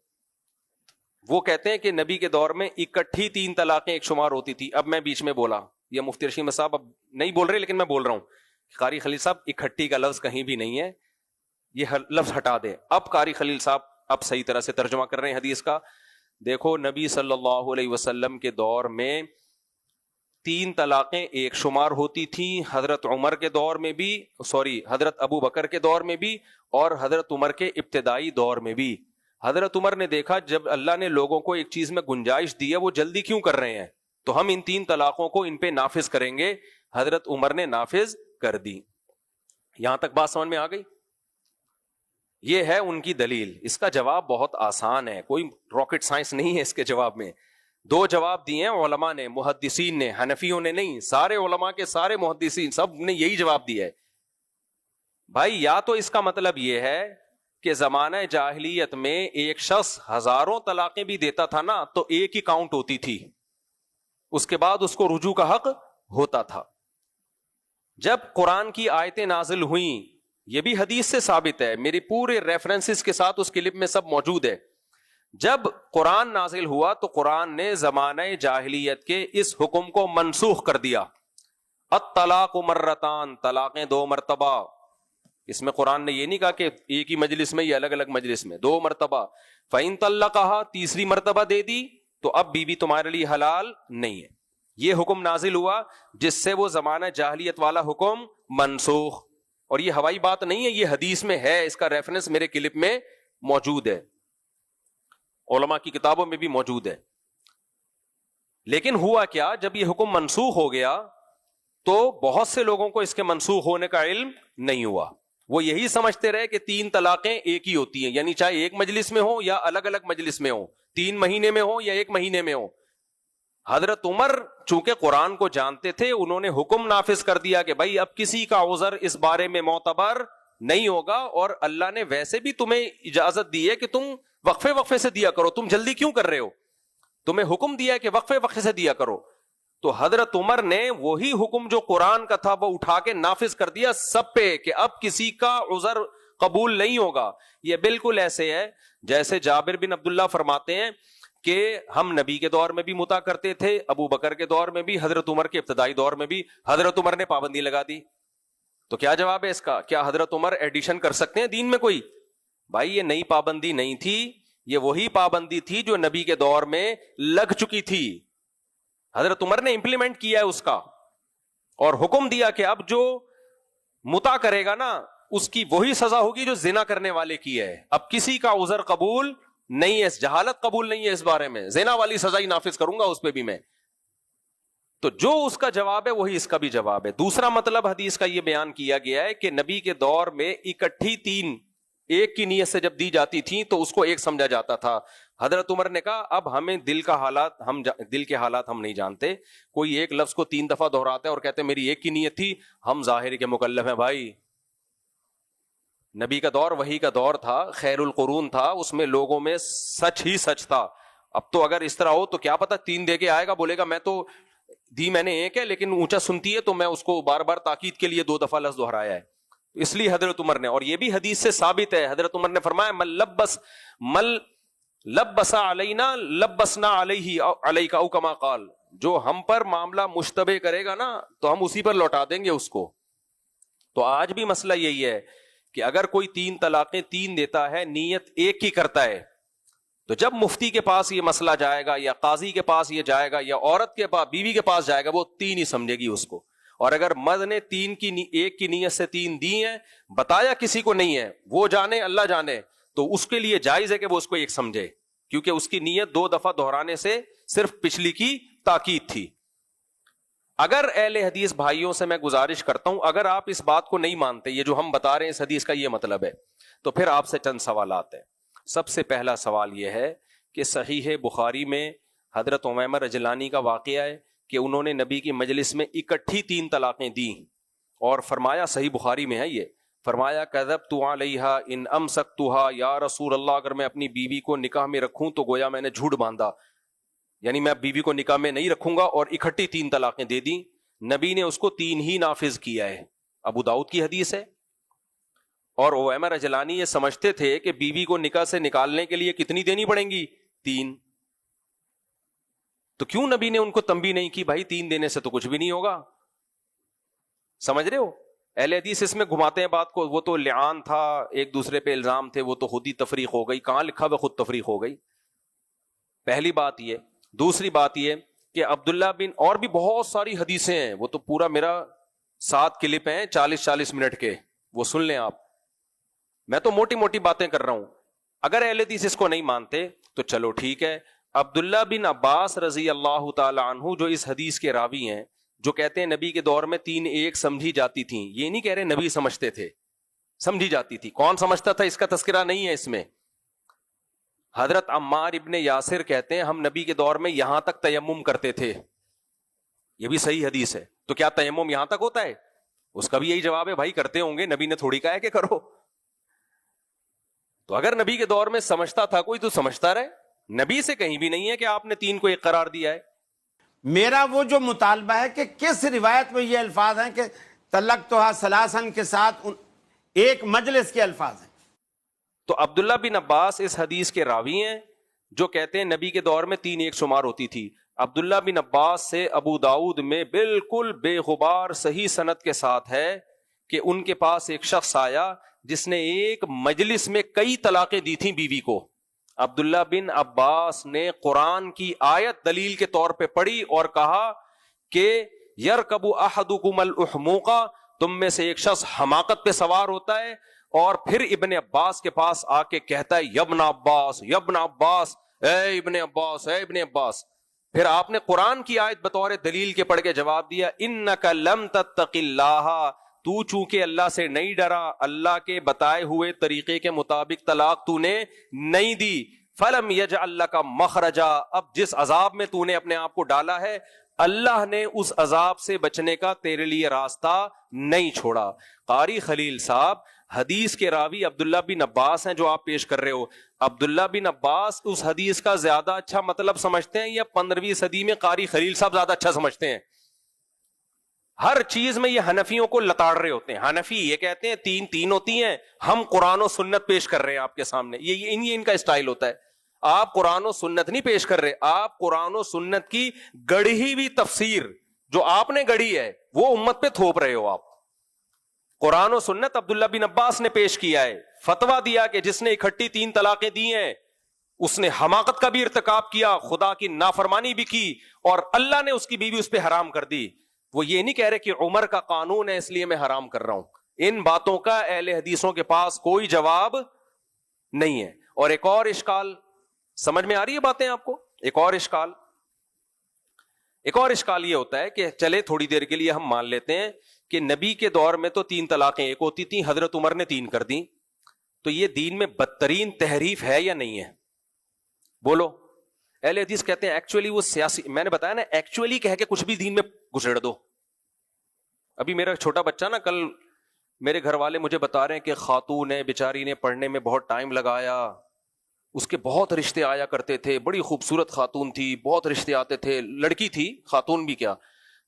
وہ کہتے ہیں کہ نبی کے دور میں اکٹھی 3 طلاقیں ایک شمار ہوتی تھی. اب میں بیچ میں بولا, یہ مفتی رشید صاحب اب نہیں بول رہے لیکن میں بول رہا ہوں, قاری خلیل صاحب اکٹھی کا لفظ کہیں بھی نہیں ہے, یہ لفظ ہٹا دیں. اب قاری خلیل صاحب اب صحیح طرح سے ترجمہ کر رہے ہیں حدیث کا. دیکھو نبی صلی اللہ علیہ وسلم کے دور میں 3 طلاقیں ایک شمار ہوتی تھیں. حضرت عمر کے دور میں بھی, حضرت ابو بکر کے دور میں بھی, اور حضرت عمر کے ابتدائی دور میں بھی. حضرت عمر نے دیکھا جب اللہ نے لوگوں کو ایک چیز میں گنجائش دی ہے وہ جلدی کیوں کر رہے ہیں, تو ہم ان 3 طلاقوں کو ان پہ نافذ کریں گے. حضرت عمر نے نافذ کر دی. یہاں تک بات سمجھ میں آ گئی؟ یہ ہے ان کی دلیل. اس کا جواب بہت آسان ہے, کوئی راکٹ سائنس نہیں ہے اس کے جواب میں. 2 جواب دیے ہیں علماء نے, محدثین نے, حنفیوں نے نہیں, سارے علماء کے سارے محدثین سب نے یہی جواب دیا ہے. بھائی یا تو اس کا مطلب یہ ہے کہ زمانہ جاہلیت میں ایک شخص ہزاروں طلاقیں بھی دیتا تھا نا تو ایک ہی کاؤنٹ ہوتی تھی, اس کے بعد اس کو رجوع کا حق ہوتا تھا. جب قرآن کی آیتیں نازل ہوئیں, یہ بھی حدیث سے ثابت ہے, میری پورے ریفرنسز کے ساتھ اس کلپ میں سب موجود ہے. جب قرآن نازل ہوا تو قرآن نے زمانہ جاہلیت کے اس حکم کو منسوخ کر دیا. الطلاق مرتان, طلاقیں 2 مرتبہ. اس میں قرآن نے یہ نہیں کہا کہ ایک ہی مجلس میں یا الگ الگ مجلس میں, 2 مرتبہ. فَإِن طَلَّقَهَا, تیسری مرتبہ دے دی تو اب بیوی تمہارے لیے حلال نہیں ہے. یہ حکم نازل ہوا جس سے وہ زمانہ جاہلیت والا حکم منسوخ. اور یہ ہوائی بات نہیں ہے, یہ حدیث میں ہے, اس کا ریفرنس میرے کلپ میں موجود ہے, علماء کی کتابوں میں بھی موجود ہے. لیکن ہوا کیا, جب یہ حکم منسوخ ہو گیا تو بہت سے لوگوں کو اس کے منسوخ ہونے کا علم نہیں ہوا. وہ یہی سمجھتے رہے کہ 3 طلاقیں ایک ہی ہوتی ہیں, یعنی چاہے ایک مجلس میں ہو یا الگ الگ مجلس میں ہو, 3 مہینے میں ہو یا 1 مہینے میں ہو. حضرت عمر چونکہ قرآن کو جانتے تھے, انہوں نے حکم نافذ کر دیا کہ بھائی اب کسی کا عذر اس بارے میں معتبر نہیں ہوگا, اور اللہ نے ویسے بھی تمہیں اجازت دی ہے کہ تم وقفے وقفے سے دیا کرو, تم جلدی کیوں کر رہے ہو, تمہیں حکم دیا ہے کہ وقفے وقفے سے دیا کرو. تو حضرت عمر نے وہی حکم جو قرآن کا تھا وہ اٹھا کے نافذ کر دیا سب پہ کہ اب کسی کا عذر قبول نہیں ہوگا. یہ بالکل ایسے ہے جیسے جابر بن عبداللہ فرماتے ہیں کہ ہم نبی کے دور میں بھی متا کرتے تھے, ابو بکر کے دور میں بھی, حضرت عمر کے ابتدائی دور میں بھی. حضرت عمر نے پابندی لگا دی. تو کیا جواب ہے اس کا؟ کیا حضرت عمر ایڈیشن کر سکتے ہیں دین میں کوئی؟ بھائی یہ نئی پابندی نہیں تھی, یہ وہی پابندی تھی جو نبی کے دور میں لگ چکی تھی. حضرت عمر نے امپلیمنٹ کیا ہے اس کا, اور حکم دیا کہ اب جو متا کرے گا نا اس کی وہی سزا ہوگی جو زنا کرنے والے کی ہے. اب کسی کا عذر قبول نہیں ہے, جہالت قبول نہیں ہے اس بارے میں, زنا والی سزا ہی نافذ کروں گا اس پہ بھی میں. تو جو اس کا جواب ہے وہی اس کا بھی جواب ہے. دوسرا مطلب حدیث کا یہ بیان کیا گیا ہے کہ نبی کے دور میں اکٹھی 3 ایک کی نیت سے جب دی جاتی تھی تو اس کو ایک سمجھا جاتا تھا. حضرت عمر نے کہا اب ہمیں دل کے حالات ہم نہیں جانتے, کوئی ایک لفظ کو 3 دفعہ دہراتا ہے اور کہتے ہیں میری ایک کی نیت تھی, ہم ظاہر کے مکلف ہیں. بھائی نبی کا دور وحی کا دور تھا, خیر القرون تھا, اس میں لوگوں میں سچ ہی سچ تھا. اب تو اگر اس طرح ہو تو کیا پتا 3 دے کے آئے گا, بولے گا میں تو دی میں نے ایک ہے لیکن اونچا سنتی ہے تو میں اس کو بار بار تاکید کے لیے 2 دفعہ لفظ دہرایا ہے. اس لیے حضرت عمر نے, اور یہ بھی حدیث سے ثابت ہے, حضرت عمر نے فرمایا مل لبسا علینا لبسنا علیہ علیک او کما قال, جو ہم پر معاملہ مشتبہ کرے گا نا تو ہم اسی پر لوٹا دیں گے اس کو. تو آج بھی مسئلہ یہی ہے کہ اگر کوئی 3 طلاقیں 3 دیتا ہے، نیت ایک کی کرتا ہے، تو جب مفتی کے پاس یہ مسئلہ جائے گا یا قاضی کے پاس یہ جائے گا یا عورت کے پاس، بیوی کے پاس جائے گا، وہ 3 ہی سمجھے گی اس کو. اور اگر مرد نے 3 کی ایک کی نیت سے 3 دی ہیں، بتایا کسی کو نہیں ہے، وہ جانے اللہ جانے، تو اس کے لیے جائز ہے کہ وہ اس کو ایک سمجھے، کیونکہ اس کی نیت 2 دفعہ دہرانے سے صرف پچھلی کی تاکید تھی. اگر اہل حدیث بھائیوں سے میں گزارش کرتا ہوں، اگر آپ اس بات کو نہیں مانتے، یہ جو ہم بتا رہے ہیں اس حدیث کا یہ مطلب ہے، تو پھر آپ سے چند سوالات ہیں. سب سے پہلا سوال یہ ہے کہ صحیح بخاری میں حضرت امیمہ رجلانی کا واقعہ ہے کہ انہوں نے نبی کی مجلس میں اکٹھی 3 طلاقیں دیں اور فرمایا، صحیح بخاری میں ہے یہ، فرمایا کذبت علیہا ان امسکتھا، یا رسول اللہ اگر میں اپنی بیوی کو نکاح میں رکھوں تو گویا میں نے جھوٹ باندھا، یعنی میں بیوی کو نکاح میں نہیں رکھوں گا، اور اکٹھی 3 طلاقیں دے دیں. نبی نے اس کو 3 ہی نافذ کیا ہے. ابو داؤد کی حدیث ہے. اور امیمہ رجلانی یہ سمجھتے تھے کہ بیوی کو نکاح سے نکالنے کے لیے کتنی دینی پڑیں گی؟ 3. تو کیوں نبی نے ان کو تنبیہ نہیں کی، بھائی 3 دینے سے تو کچھ بھی نہیں ہوگا؟ سمجھ رہے ہو؟ اہل حدیث اس میں گھماتے ہیں بات کو، وہ تو لعان تھا، ایک دوسرے پہ الزام تھے، وہ تو خود ہی تفریق ہو گئی. کہاں لکھا ہوا خود تفریق ہو گئی؟ پہلی بات یہ. دوسری بات یہ کہ عبداللہ بن، اور بھی بہت ساری حدیثیں ہیں، وہ تو پورا میرا 7 کلپ ہیں 40-40 منٹ کے، وہ سن لیں آپ. میں تو موٹی موٹی باتیں کر رہا ہوں. اگر اہل حدیث اس کو نہیں مانتے تو چلو ٹھیک ہے. عبداللہ بن عباس رضی اللہ تعالی عنہ جو اس حدیث کے راوی ہیں، جو کہتے ہیں نبی کے دور میں 3 ایک سمجھی جاتی تھیں، یہ نہیں کہہ رہے نبی سمجھتے تھے، سمجھی جاتی تھی. کون سمجھتا تھا اس کا تذکرہ نہیں ہے اس میں. حضرت عمار ابن یاسر کہتے ہیں ہم نبی کے دور میں یہاں تک تیمم کرتے تھے. یہ بھی صحیح حدیث ہے. تو کیا تیمم یہاں تک ہوتا ہے؟ اس کا بھی یہی جواب ہے، بھائی کرتے ہوں گے، نبی نے تھوڑی کہا ہے کہ کرو. تو اگر نبی کے دور میں سمجھتا تھا کوئی تو سمجھتا رہے. نبی سے کہیں بھی نہیں ہے کہ آپ نے 3 کو ایک قرار دیا ہے. میرا وہ جو مطالبہ ہے کہ کس روایت میں یہ الفاظ ہیں کہ طلقتھا ثلاثاً کے ساتھ ایک مجلس کے الفاظ ہیں. تو عبداللہ بن عباس اس حدیث کے راوی ہیں جو کہتے ہیں نبی کے دور میں 3 ایک شمار ہوتی تھی. عبداللہ بن عباس سے ابو داؤد میں بالکل بے غبار صحیح سند کے ساتھ ہے کہ ان کے پاس ایک شخص آیا جس نے ایک مجلس میں کئی طلاقیں دی تھیں بیوی کو. عبداللہ بن عباس نے قرآن کی آیت دلیل کے طور پہ پڑھی اور کہا کہ یرکب احدکم الاحموقہ، تم میں سے ایک شخص حماقت پہ سوار ہوتا ہے. اور پھر ابن عباس کے پاس آ کے کہتا ہے یبن عباس یبن عباس، اے ابن عباس اے ابن عباس. پھر آپ نے قرآن کی آیت بطور دلیل کے پڑھ کے جواب دیا انک لم تتق اللہ، تو چونکہ اللہ سے نہیں ڈرا، اللہ کے بتائے ہوئے طریقے کے مطابق طلاق تو نے نہیں دی، فلم یجعل لک مخرجا، اب جس عذاب میں تو نے اپنے آپ کو ڈالا ہے اللہ نے اس عذاب سے بچنے کا تیرے لیے راستہ نہیں چھوڑا. قاری خلیل صاحب حدیث کے راوی عبداللہ بن عباس ہیں جو آپ پیش کر رہے ہو. عبداللہ بن عباس اس حدیث کا زیادہ اچھا مطلب سمجھتے ہیں یا 15ویں صدی میں قاری خلیل صاحب زیادہ اچھا سمجھتے ہیں؟ ہر چیز میں یہ حنفیوں کو لتاڑ رہے ہوتے ہیں. حنفی یہ کہتے ہیں 3 ہوتی ہیں، ہم قرآن و سنت پیش کر رہے ہیں آپ کے سامنے. یہ ان کا اسٹائل ہوتا ہے. آپ قرآن و سنت نہیں پیش کر رہے، آپ قرآن و سنت کی گڑھی ہوئی تفسیر جو آپ نے گڑھی ہے وہ امت پہ تھوپ رہے ہو آپ. قرآن و سنت عبداللہ بن عباس نے پیش کیا ہے، فتویٰ دیا کہ جس نے اکٹھی 3 طلاقیں دی ہیں اس نے حماقت کا بھی ارتکاب کیا، خدا کی نافرمانی بھی کی، اور اللہ نے اس کی بیوی اس پہ حرام کر دی. وہ یہ نہیں کہہ رہے کہ عمر کا قانون ہے اس لیے میں حرام کر رہا ہوں. ان باتوں کا اہل حدیثوں کے پاس کوئی جواب نہیں ہے. اور ایک اور اشکال سمجھ میں آ رہی ہے باتیں آپ کو؟ ایک اور اشکال یہ ہوتا ہے کہ چلے تھوڑی دیر کے لیے ہم مان لیتے ہیں کہ نبی کے دور میں تو 3 طلاقیں ایک ہوتی تھیں، حضرت عمر نے 3 کر دیں، تو یہ دین میں بدترین تحریف ہے یا نہیں ہے؟ بولو. اہل حدیث کہتے ہیں ایکچولی وہ سیاسی، میں نے بتایا نا ایکچولی کہہ کے کچھ بھی دین میں گھسیڑ دو. ابھی میرا چھوٹا بچہ نا، کل میرے گھر والے مجھے بتا رہے ہیں کہ خاتون ہے بیچاری نے پڑھنے میں بہت ٹائم لگایا، اس کے بہت رشتے آیا کرتے تھے، بڑی خوبصورت خاتون تھی، بہت رشتے آتے تھے، لڑکی تھی خاتون بھی کیا،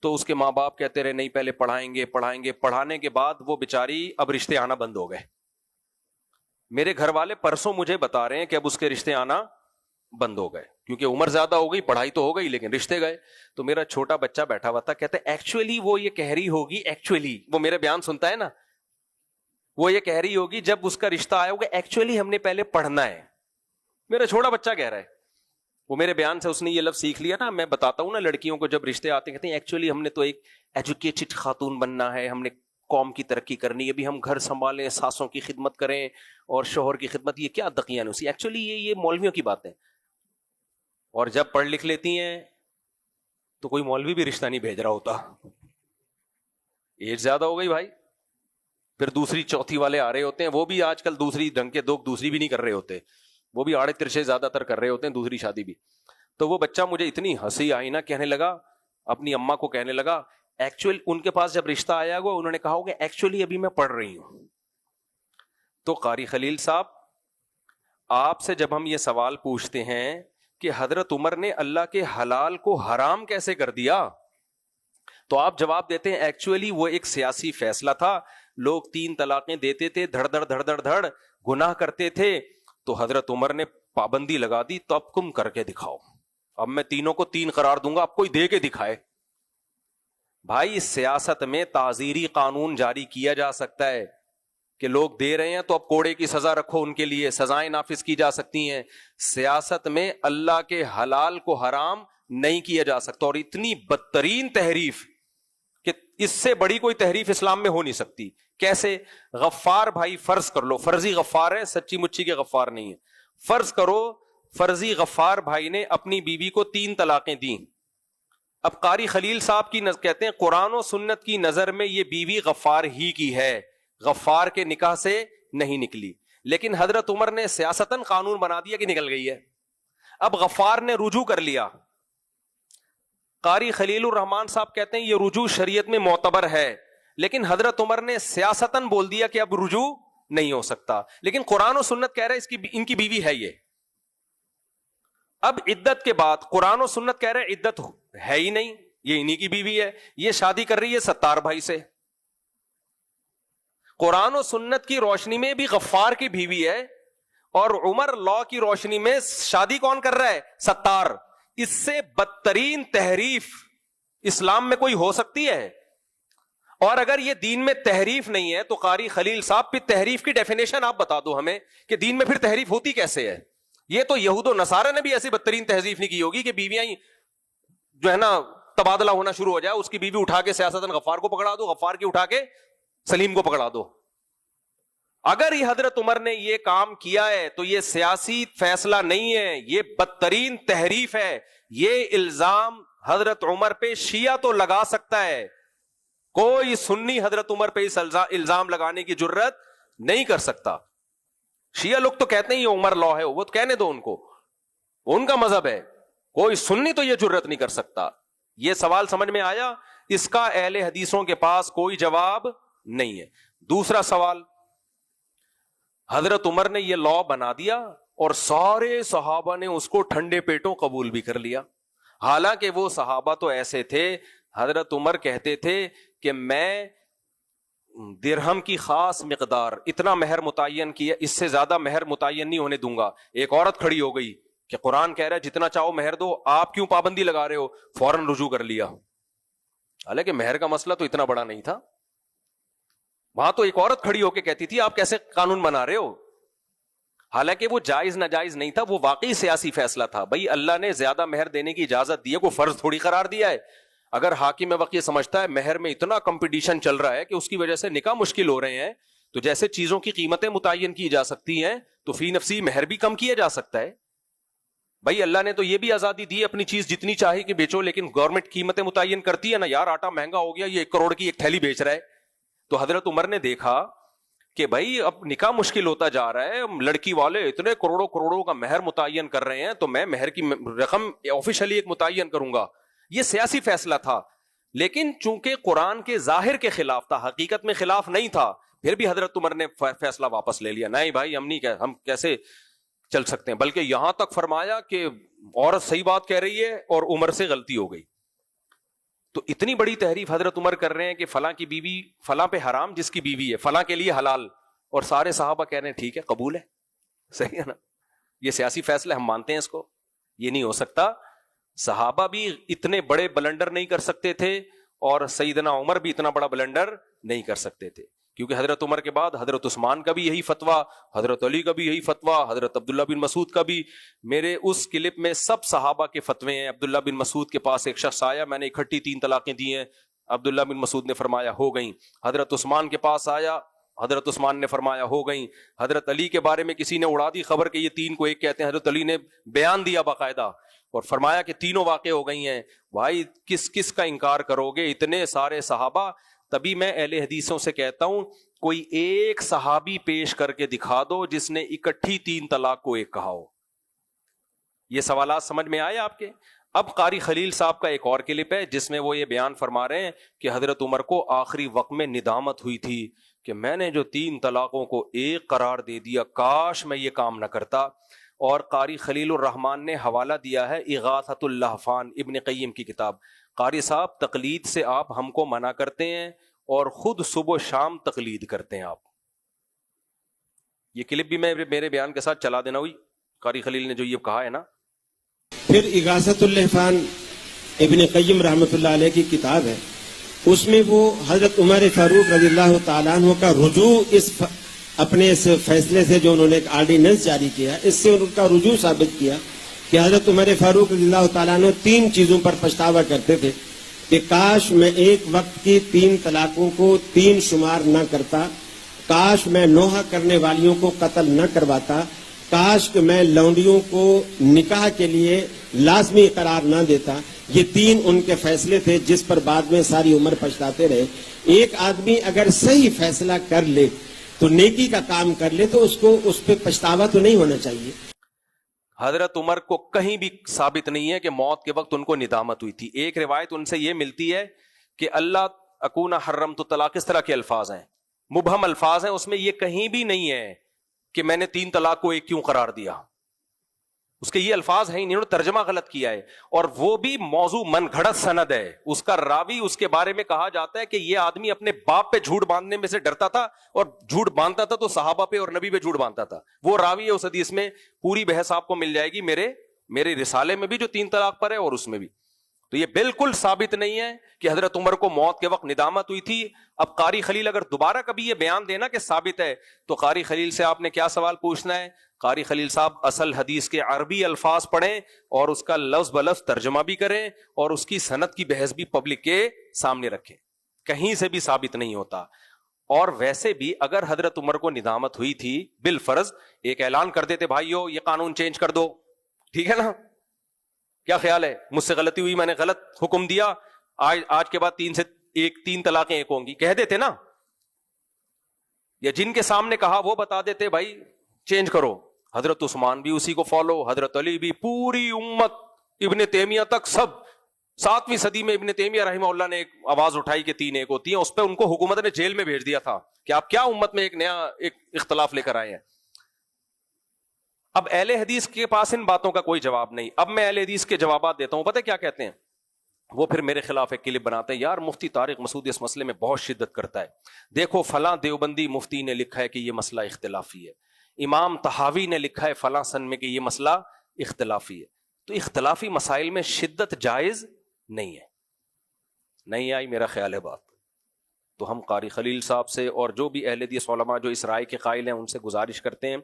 تو اس کے ماں باپ کہتے رہے نہیں پہلے پڑھائیں گے، پڑھانے کے بعد وہ بیچاری اب رشتے آنا بند ہو گئے. میرے گھر والے پرسوں مجھے بتا رہے ہیں کہ اب اس کے رشتے آنا بند ہو گئے کیونکہ عمر زیادہ ہو گئی، پڑھائی تو ہو گئی لیکن رشتے گئے. تو میرا چھوٹا بچہ بیٹھا ہوا تھا، کہتے ایکچولی وہ یہ کہہ رہی ہوگی، ایکچولی وہ میرے بیان سنتا ہے نا، وہ یہ کہہ رہی ہوگی جب اس کا رشتہ آیا ہوگا ایکچولی ہم نے پہلے پڑھنا ہے. میرا چھوٹا بچہ کہہ رہا ہے, وہ میرے بیان سے اس نے یہ لفظ سیکھ لیا نا. میں بتاتا ہوں نا لڑکیوں کو جب رشتے آتے کہتے ہیں ایکچولی ہم نے تو ایک ایجوکیٹڈ خاتون بننا ہے, ہم نے قوم کی ترقی کرنی ہے, ابھی ہم گھر سنبھالیں, ساسوں کی خدمت کریں اور شوہر کی خدمت. یہ کیا دقیان اسی, ایکچولی یہ مولویوں کی بات ہے. اور جب پڑھ لکھ لیتی ہیں تو کوئی مولوی بھی رشتہ نہیں بھیج رہا ہوتا, ایج زیادہ ہو گئی بھائی. پھر دوسری چوتھی والے آ رہے ہوتے ہیں, وہ بھی آج کل دوسری ڈھنگ کے دوگ دوسری بھی نہیں کر رہے ہوتے, وہ بھی آڑے ترچے زیادہ تر کر رہے ہوتے ہیں دوسری شادی بھی. تو وہ بچہ مجھے اتنی ہنسی آئی نا, کہنے لگا اپنی اماں کو, کہنے لگا ایکچولی ان کے پاس جب رشتہ آیا ہوا انہوں نے کہا ہوگا ایکچولی ابھی میں پڑھ رہی ہوں. تو قاری خلیل صاحب, آپ سے جب ہم یہ سوال پوچھتے ہیں کہ حضرت عمر نے اللہ کے حلال کو حرام کیسے کر دیا, تو آپ جواب دیتے ہیں ایکچولی وہ ایک سیاسی فیصلہ تھا. لوگ 3 طلاقیں دیتے تھے, دھڑ دھڑ دھڑ دھڑ دھڑ گناہ کرتے تھے, تو حضرت عمر نے پابندی لگا دی, تو اب تم کر کے دکھاؤ, اب میں تینوں کو 3 قرار دوں گا, اب کوئی دے کے دکھائے. بھائی اس سیاست میں تعزیری قانون جاری کیا جا سکتا ہے کہ لوگ دے رہے ہیں تو اب کوڑے کی سزا رکھو, ان کے لیے سزائیں نافذ کی جا سکتی ہیں. سیاست میں اللہ کے حلال کو حرام نہیں کیا جا سکتا. اور اتنی بدترین تحریف کہ اس سے بڑی کوئی تحریف اسلام میں ہو نہیں سکتی. کیسے؟ غفار بھائی فرض کر لو, فرضی غفار ہے, سچی مچی کے غفار نہیں ہے. فرض کرو فرضی غفار بھائی نے اپنی بیوی کو 3 طلاقیں دیں. اب قاری خلیل صاحب کی کہتے ہیں قرآن و سنت کی نظر میں یہ بیوی غفار ہی کی ہے, غفار کے نکاح سے نہیں نکلی. لیکن حضرت عمر نے سیاستاً قانون بنا دیا کہ نکل گئی ہے. اب غفار نے رجوع کر لیا. قاری خلیل الرحمان صاحب کہتے ہیں یہ رجوع شریعت میں معتبر ہے, لیکن حضرت عمر نے سیاستاً بول دیا کہ اب رجوع نہیں ہو سکتا. لیکن قرآن و سنت کہہ رہے ان کی بیوی ہے یہ. اب عدت کے بعد قرآن و سنت کہہ رہے عدت ہے ہی نہیں, یہ انہی کی بیوی ہے, یہ شادی کر رہی ہے ستار بھائی سے. قرآن و سنت کی روشنی میں بھی غفار کی بیوی ہے, اور عمر لا کی روشنی میں شادی کون کر رہا ہے؟ ستار. اس سے بدترین تحریف اسلام میں کوئی ہو سکتی ہے؟ اور اگر یہ دین میں تحریف نہیں ہے تو قاری خلیل صاحب پھر تحریف کی ڈیفینیشن آپ بتا دو ہمیں کہ دین میں پھر تحریف ہوتی کیسے ہے. یہ تو یہود و نصارہ نے بھی ایسی بدترین تہذیب نہیں کی ہوگی کہ بیویاں جو ہے نا تبادلہ ہونا شروع ہو جائے, اس کی بیوی اٹھا کے سیاستاً غفار کو پکڑا دو, غفار کی اٹھا کے سلیم کو پکڑا دو. اگر یہ حضرت عمر نے یہ کام کیا ہے تو یہ سیاسی فیصلہ نہیں ہے, یہ بدترین تحریف ہے. یہ الزام حضرت عمر پہ شیعہ تو لگا سکتا ہے, کوئی سنی حضرت عمر پہ اس الزام لگانے کی جرت نہیں کر سکتا. شیعہ لوگ تو کہتے ہیں یہ عمر لا ہے, وہ تو کہنے دو ان کو, ان کا مذہب ہے. کوئی سنی تو یہ جرت نہیں کر سکتا. یہ سوال سمجھ میں آیا؟ اس کا اہل حدیثوں کے پاس کوئی جواب نہیں ہے. دوسرا سوال, حضرت عمر نے یہ لا بنا دیا اور سارے صحابہ نے اس کو ٹھنڈے پیٹوں قبول بھی کر لیا. حالانکہ وہ صحابہ تو ایسے تھے, حضرت عمر کہتے تھے کہ میں درہم کی خاص مقدار اتنا مہر متعین کیا, اس سے زیادہ مہر متعین نہیں ہونے دوں گا. ایک عورت کھڑی ہو گئی کہ قرآن کہہ رہا ہے جتنا چاہو مہر دو, آپ کیوں پابندی لگا رہے ہو؟ فوراً رجوع کر لیا. حالانکہ مہر کا مسئلہ تو اتنا بڑا نہیں تھا. وہاں تو ایک عورت کھڑی ہو کے کہتی تھی آپ کیسے قانون بنا رہے ہو. حالانکہ وہ جائز ناجائز نہیں تھا, وہ واقعی سیاسی فیصلہ تھا. بھائی اللہ نے زیادہ مہر دینے کی اجازت دی ہے, کوئی فرض تھوڑی قرار دیا ہے. اگر حاکم وقت یہ سمجھتا ہے مہر میں اتنا کمپٹیشن چل رہا ہے کہ اس کی وجہ سے نکاح مشکل ہو رہے ہیں, تو جیسے چیزوں کی قیمتیں متعین کی جا سکتی ہیں تو فی نفسی مہر بھی کم کیا جا سکتا ہے. بھائی اللہ نے تو یہ بھی آزادی دی اپنی چیز جتنی چاہے کہ بیچو, لیکن گورنمنٹ قیمتیں متعین کرتی ہے نا. یار آٹا مہنگا ہو گیا, یہ 1 کروڑ کی ایک تھیلی بیچ رہا ہے. تو حضرت عمر نے دیکھا کہ بھائی اب نکاح مشکل ہوتا جا رہا ہے, لڑکی والے اتنے کروڑوں کروڑوں کا مہر متعین کر رہے ہیں, تو میں مہر کی رقم آفیشلی ایک متعین کروں گا. یہ سیاسی فیصلہ تھا, لیکن چونکہ قرآن کے ظاہر کے خلاف تھا, حقیقت میں خلاف نہیں تھا, پھر بھی حضرت عمر نے فیصلہ واپس لے لیا. نہیں بھائی ہم کیسے چل سکتے ہیں, بلکہ یہاں تک فرمایا کہ عورت صحیح بات کہہ رہی ہے اور عمر سے غلطی ہو گئی. تو اتنی بڑی تحریف حضرت عمر کر رہے ہیں کہ فلاں کی بیوی فلاں پہ حرام جس کی بیوی ہے, فلاں کے لیے حلال, اور سارے صحابہ کہہ رہے ہیں ٹھیک ہے قبول ہے, صحیح ہے نا. یہ سیاسی فیصلہ ہم مانتے ہیں اس کو, یہ نہیں ہو سکتا. صحابہ بھی اتنے بڑے بلنڈر نہیں کر سکتے تھے, اور سیدنا عمر بھی اتنا بڑا بلنڈر نہیں کر سکتے تھے, کیونکہ حضرت عمر کے بعد حضرت عثمان کا بھی یہی فتویٰ، حضرت علی کا بھی یہی فتویٰ، حضرت عبداللہ بن مسعود کا بھی. میرے اس کلپ میں سب صحابہ کے فتوے ہیں. عبداللہ بن مسعود کے پاس ایک شخص آیا، میں نے اکٹھی 3 طلاقیں دی ہیں، عبداللہ بن مسعود نے فرمایا ہو گئیں. حضرت عثمان کے پاس آیا، حضرت عثمان نے فرمایا ہو گئیں. حضرت علی کے بارے میں کسی نے اڑا دی خبر کہ یہ 3 کو 1 کہتے ہیں، حضرت علی نے بیان دیا باقاعدہ اور فرمایا کہ تینوں واقع ہو گئی ہیں. بھائی کس کس کا انکار کرو گے، اتنے سارے صحابہ. تبھی میں اہل حدیثوں سے کہتا ہوں کوئی ایک صحابی پیش کر کے دکھا دو جس نے اکٹھی 3 طلاق کو 1 کہا ہو. یہ سوالات سمجھ میں آئے آپ کے؟ اب قاری خلیل صاحب کا ایک اور کلپ ہے جس میں وہ یہ بیان فرما رہے ہیں کہ حضرت عمر کو آخری وقت میں ندامت ہوئی تھی کہ میں نے جو 3 طلاقوں کو 1 قرار دے دیا، کاش میں یہ کام نہ کرتا. اور قاری خلیل الرحمان نے حوالہ دیا ہے اغاثۃ اللہفان، ابن قیم کی کتاب. قاری صاحب تقلید سے آپ ہم کو منع کرتے ہیں اور خود صبح و شام تقلید کرتے ہیں آپ. یہ کلپ بھی میں میرے بیان کے ساتھ چلا دینا ہوئی، قاری خلیل نے جو یہ کہا ہے نا. پھر اغاثۃ اللہفان ابن قیم رحمۃ اللہ علیہ کی کتاب ہے، اس میں وہ حضرت عمر فاروق رضی اللہ تعالیٰ عنہ کا رجوع اپنے اس فیصلے سے جو انہوں نے ایک آرڈیننس جاری کیا، اس سے ان کا رجوع ثابت کیا کہ حضرت عمر فاروق رضی اللہ تعالیٰ عنہ 3 چیزوں پر پچھتاوا کرتے تھے کہ کاش میں ایک وقت کی 3 طلاقوں کو 3 شمار نہ کرتا، کاش میں نوحہ کرنے والیوں کو قتل نہ کرواتا، کاش کہ میں لونڈیوں کو نکاح کے لیے لازمی قرار نہ دیتا. یہ 3 ان کے فیصلے تھے جس پر بعد میں ساری عمر پچھتاتے رہے. ایک آدمی اگر صحیح فیصلہ کر لے تو نیکی کا کام کر لے تو اس کو اس پہ پچھتاوا تو نہیں ہونا چاہیے. حضرت عمر کو کہیں بھی ثابت نہیں ہے کہ موت کے وقت ان کو ندامت ہوئی تھی. ایک روایت ان سے یہ ملتی ہے کہ اللہ اکون حرمت طلاق، اس طرح کے الفاظ ہیں، مبہم الفاظ ہیں، اس میں یہ کہیں بھی نہیں ہے کہ میں نے 3 طلاق کو 1 کیوں قرار دیا. اس کے یہ الفاظ ہیں، انہوں نے ترجمہ غلط کیا ہے. اور وہ بھی موضوع من گھڑت سند ہے. اس کا راوی، اس کے بارے میں کہا جاتا ہے کہ یہ آدمی اپنے باپ پہ جھوٹ باندھنے میں سے ڈرتا تھا، اور جھوٹ باندھتا تھا تو صحابہ پہ اور نبی پہ جھوٹ باندھتا تھا. وہ راوی ہے اس حدیث میں. پوری بحث آپ کو مل جائے گی میرے رسالے میں بھی جو 3 طلاق پر ہے اور اس میں بھی. تو یہ بالکل ثابت نہیں ہے کہ حضرت عمر کو موت کے وقت ندامت ہوئی تھی. اب قاری خلیل اگر دوبارہ کبھی یہ بیان دینا کہ ثابت ہے تو قاری خلیل سے آپ نے کیا سوال پوچھنا ہے؟ قاری خلیل صاحب اصل حدیث کے عربی الفاظ پڑھیں اور اس کا لفظ بلفظ ترجمہ بھی کریں اور اس کی سند کی بحث بھی پبلک کے سامنے رکھیں. کہیں سے بھی ثابت نہیں ہوتا. اور ویسے بھی اگر حضرت عمر کو ندامت ہوئی تھی بالفرض ایک اعلان کر دیتے، بھائیو یہ قانون چینج کر دو، ٹھیک ہے نا؟ کیا خیال ہے؟ مجھ سے غلطی ہوئی، میں نے غلط حکم دیا، آج کے بعد 3 طلاقیں 1 ہوں گی، کہہ دیتے نا. یا جن کے سامنے کہا وہ بتا دیتے بھائی چینج کرو. حضرت عثمان بھی اسی کو فالو، حضرت علی بھی، پوری امت، ابن تیمیہ تک، سب 7ویں صدی میں ابن تیمیہ رحمہ اللہ نے ایک آواز اٹھائی کہ 3 1 ہوتی ہیں. اس پہ ان کو حکومت نے جیل میں بھیج دیا تھا کہ آپ کیا امت میں ایک نیا اختلاف لے کر آئے ہیں. اب اہل حدیث کے پاس ان باتوں کا کوئی جواب نہیں. اب میں اہل حدیث کے جوابات دیتا ہوں. پتہ کیا کہتے ہیں وہ؟ پھر میرے خلاف ایک کلپ بناتے ہیں، یار مفتی طارق مسعودی اس مسئلے میں بہت شدت کرتا ہے، دیکھو فلاں دیوبندی مفتی نے لکھا ہے کہ یہ مسئلہ اختلافی ہے، امام طحاوی نے لکھا ہے فلاں سن میں کہ یہ مسئلہ اختلافی ہے. تو اختلافی مسائل میں شدت جائز نہیں ہے. نہیں آئی میرا خیال ہے بات. تو ہم قاری خلیل صاحب سے اور جو بھی اہل حدیث علماء جو اس رائے کے قائل ہیں ان سے گزارش کرتے ہیں،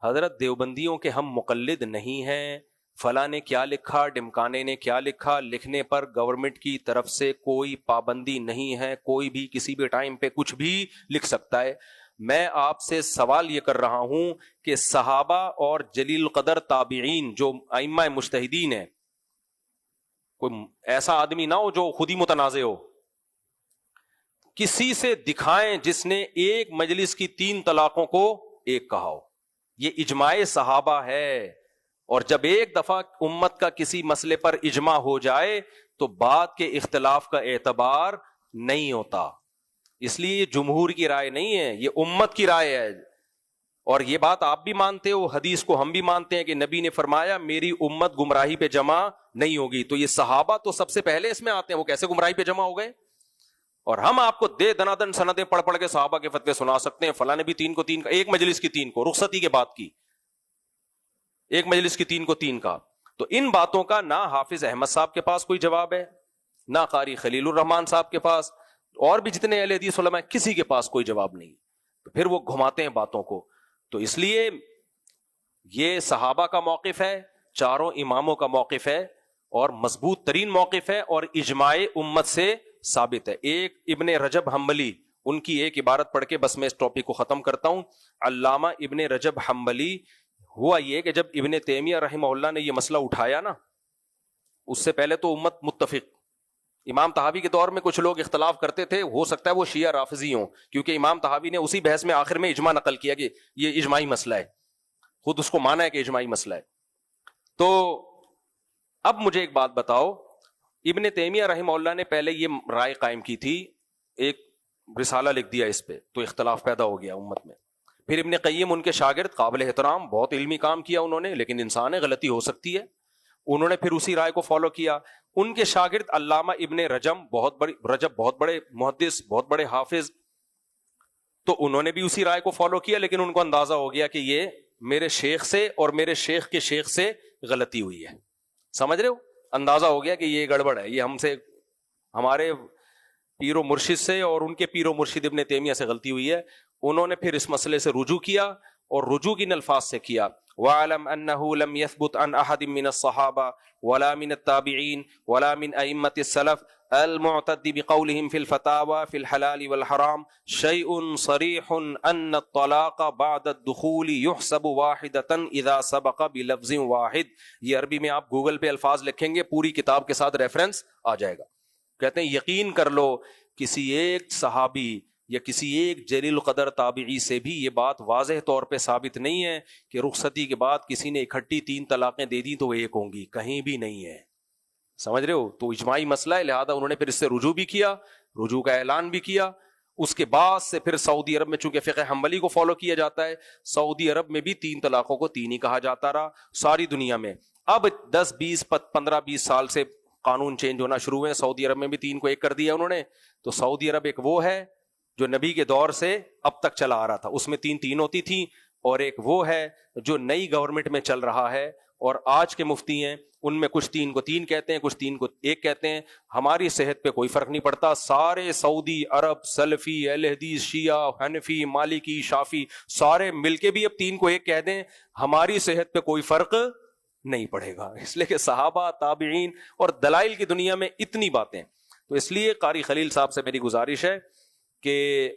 حضرت دیوبندیوں کے ہم مقلد نہیں ہیں. فلاں نے کیا لکھا، ڈمکانے نے کیا لکھا، لکھنے پر گورنمنٹ کی طرف سے کوئی پابندی نہیں ہے. کوئی بھی کسی بھی ٹائم پہ کچھ بھی لکھ سکتا ہے. میں آپ سے سوال یہ کر رہا ہوں کہ صحابہ اور جلیل القدر تابعین جو ائمہ مجتہدین ہیں، کوئی ایسا آدمی نہ ہو جو خود ہی متنازع ہو، کسی سے دکھائیں جس نے ایک مجلس کی 3 طلاقوں کو 1 کہا ہو. یہ اجماع صحابہ ہے. اور جب ایک دفعہ امت کا کسی مسئلے پر اجماع ہو جائے تو بعد کے اختلاف کا اعتبار نہیں ہوتا. اس لیے یہ جمہور کی رائے نہیں ہے، یہ امت کی رائے ہے. اور یہ بات آپ بھی مانتے ہو، حدیث کو ہم بھی مانتے ہیں کہ نبی نے فرمایا میری امت گمراہی پہ جمع نہیں ہوگی. تو یہ صحابہ تو سب سے پہلے اس میں آتے ہیں، وہ کیسے گمراہی پہ جمع ہو گئے؟ اور ہم آپ کو دنادن سندیں پڑھ پڑھ کے صحابہ کے فتوے سنا سکتے ہیں. فلاں نے بھی 3 کو 3 کا، ایک مجلس کی 3 کو، رخصتی کے بعد کی ایک مجلس کی 3 کو 3 کا. تو ان باتوں کا نہ حافظ احمد صاحب کے پاس کوئی جواب ہے، نہ قاری خلیل الرحمان صاحب کے پاس، اور بھی جتنے اہل حدیث علماء ہیں کسی کے پاس کوئی جواب نہیں. تو پھر وہ گھماتے ہیں باتوں کو. تو اس لیے یہ صحابہ کا موقف ہے, چاروں اماموں کا موقف ہے, اور مضبوط ترین موقف ہے, اور اجماع امت سے ثابت ہے. ایک ابن رجب حنبلی, ان کی ایک عبارت پڑھ کے بس میں اس ٹاپک کو ختم کرتا ہوں. علامہ ابن رجب حنبلی, ہوا یہ کہ جب ابن تیمیہ رحمہ اللہ نے یہ مسئلہ اٹھایا نا, اس سے پہلے تو امت متفق. امام طحاوی کے دور میں کچھ لوگ اختلاف کرتے تھے, ہو سکتا ہے وہ شیعہ رافضی ہوں, کیونکہ امام طحاوی نے اسی بحث میں آخر میں اجماع نقل کیا کہ یہ اجماعی مسئلہ ہے, خود اس کو مانا ہے کہ اجماعی مسئلہ ہے. تو اب مجھے ایک بات بتاؤ, ابن تیمیہ رحمہ اللہ نے پہلے یہ رائے قائم کی تھی, ایک رسالہ لکھ دیا اس پہ, تو اختلاف پیدا ہو گیا امت میں. پھر ابن قیم ان کے شاگرد, قابل احترام, بہت علمی کام کیا انہوں نے, لیکن انسان ہے, غلطی ہو سکتی ہے. انہوں نے پھر اسی رائے کو فالو کیا. ان کے شاگرد علامہ ابن رجب بہت بڑے محدث, بہت بڑے حافظ, تو انہوں نے بھی اسی رائے کو فالو کیا, لیکن ان کو اندازہ ہو گیا کہ یہ میرے شیخ سے اور میرے شیخ کے شیخ سے غلطی ہوئی ہے. سمجھ رہے ہو, اندازہ ہو گیا کہ یہ گڑبڑ ہے, یہ ہم سے, ہمارے پیر و مرشد سے اور ان کے پیر و مرشد ابن تیمیہ سے غلطی ہوئی ہے. انہوں نے پھر اس مسئلے سے رجوع کیا, اور رجوع کن الفاظ سے کیا, وَعَلَمْ أَنَّهُ لَمْ يَثْبُتْ عَنْ أَحَدٍ مِّنَ الصَّحَابَةِ وَلَا مِنَ التَّابِعِينَ وَلَا مِنْ أَئِمَّةِ السَّلَفِ الْمُعْتَدِّ بِقَوْلِهِمْ فِي الْفَتَاوَى فِي الْحَلَالِ وَالْحَرَامِ شَيْءٌ صَرِيحٌ أَنَّ الطَّلَاقَ بَعْدَ الدُّخُولِ يُحْسَبُ وَاحِدَةً إِذَا سَبَقَ بِلَفْظٍ وَاحِدٍ. یہ عربی میں آپ گوگل پہ الفاظ لکھیں گے, پوری کتاب کے ساتھ ریفرنس آ جائے گا. کہتے ہیں یقین کر لو کسی ایک صحابی یا کسی ایک جلیل القدر تابعی سے بھی یہ بات واضح طور پہ ثابت نہیں ہے کہ رخصتی کے بعد کسی نے اکٹھی 3 طلاقیں دے دی تو وہ ایک ہوں گی, کہیں بھی نہیں ہے. سمجھ رہے ہو, تو اجماعی مسئلہ ہے, لہذا انہوں نے پھر اس سے رجوع بھی کیا, رجوع کا اعلان بھی کیا. اس کے بعد سے پھر سعودی عرب میں چونکہ فقہ حنبلی کو فالو کیا جاتا ہے, سعودی عرب میں بھی 3 طلاقوں کو 3 ہی کہا جاتا رہا ساری دنیا میں. اب 10 20 15 20 سال سے قانون چینج ہونا شروع ہوئے, سعودی عرب میں بھی 3 کو 1 کر دیا انہوں نے. تو سعودی عرب ایک وہ ہے جو نبی کے دور سے اب تک چلا آ رہا تھا, اس میں 3 ہوتی تھی, اور ایک وہ ہے جو نئی گورنمنٹ میں چل رہا ہے, اور آج کے مفتی ہیں ان میں کچھ 3 کو 3 کہتے ہیں, کچھ 3 کو 1 کہتے ہیں. ہماری صحت پہ کوئی فرق نہیں پڑتا, سارے سعودی عرب سلفی اہل حدیث شیعہ حنفی مالکی شافی سارے مل کے بھی اب 3 کو 1 کہہ دیں, ہماری صحت پہ کوئی فرق نہیں پڑے گا, اس لیے کہ صحابہ تابعین اور دلائل کی دنیا میں اتنی باتیں. تو اس لیے قاری خلیل صاحب سے میری گزارش ہے کہ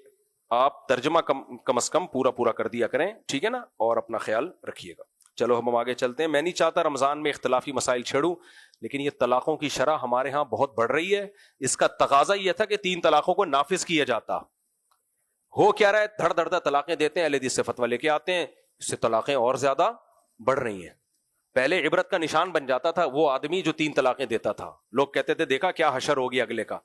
آپ ترجمہ کم از کم پورا کر دیا کریں, ٹھیک ہے نا, اور اپنا خیال رکھیے گا. چلو ہم آگے چلتے ہیں. میں نہیں چاہتا رمضان میں اختلافی مسائل چھیڑوں, لیکن یہ طلاقوں کی شرح ہمارے ہاں بہت بڑھ رہی ہے. اس کا تقاضا یہ تھا کہ 3 طلاقوں کو نافذ کیا جاتا. ہو کیا رہا ہے, دھڑ دھڑ طلاقیں دیتے ہیں, اہل حدیث سے فتویٰ لے کے آتے ہیں, اس سے طلاقیں اور زیادہ بڑھ رہی ہیں. پہلے عبرت کا نشان بن جاتا تھا وہ آدمی جو 3 طلاقیں دیتا تھا, لوگ کہتے تھے دیکھا کیا حشر ہو گیا اگلے کا,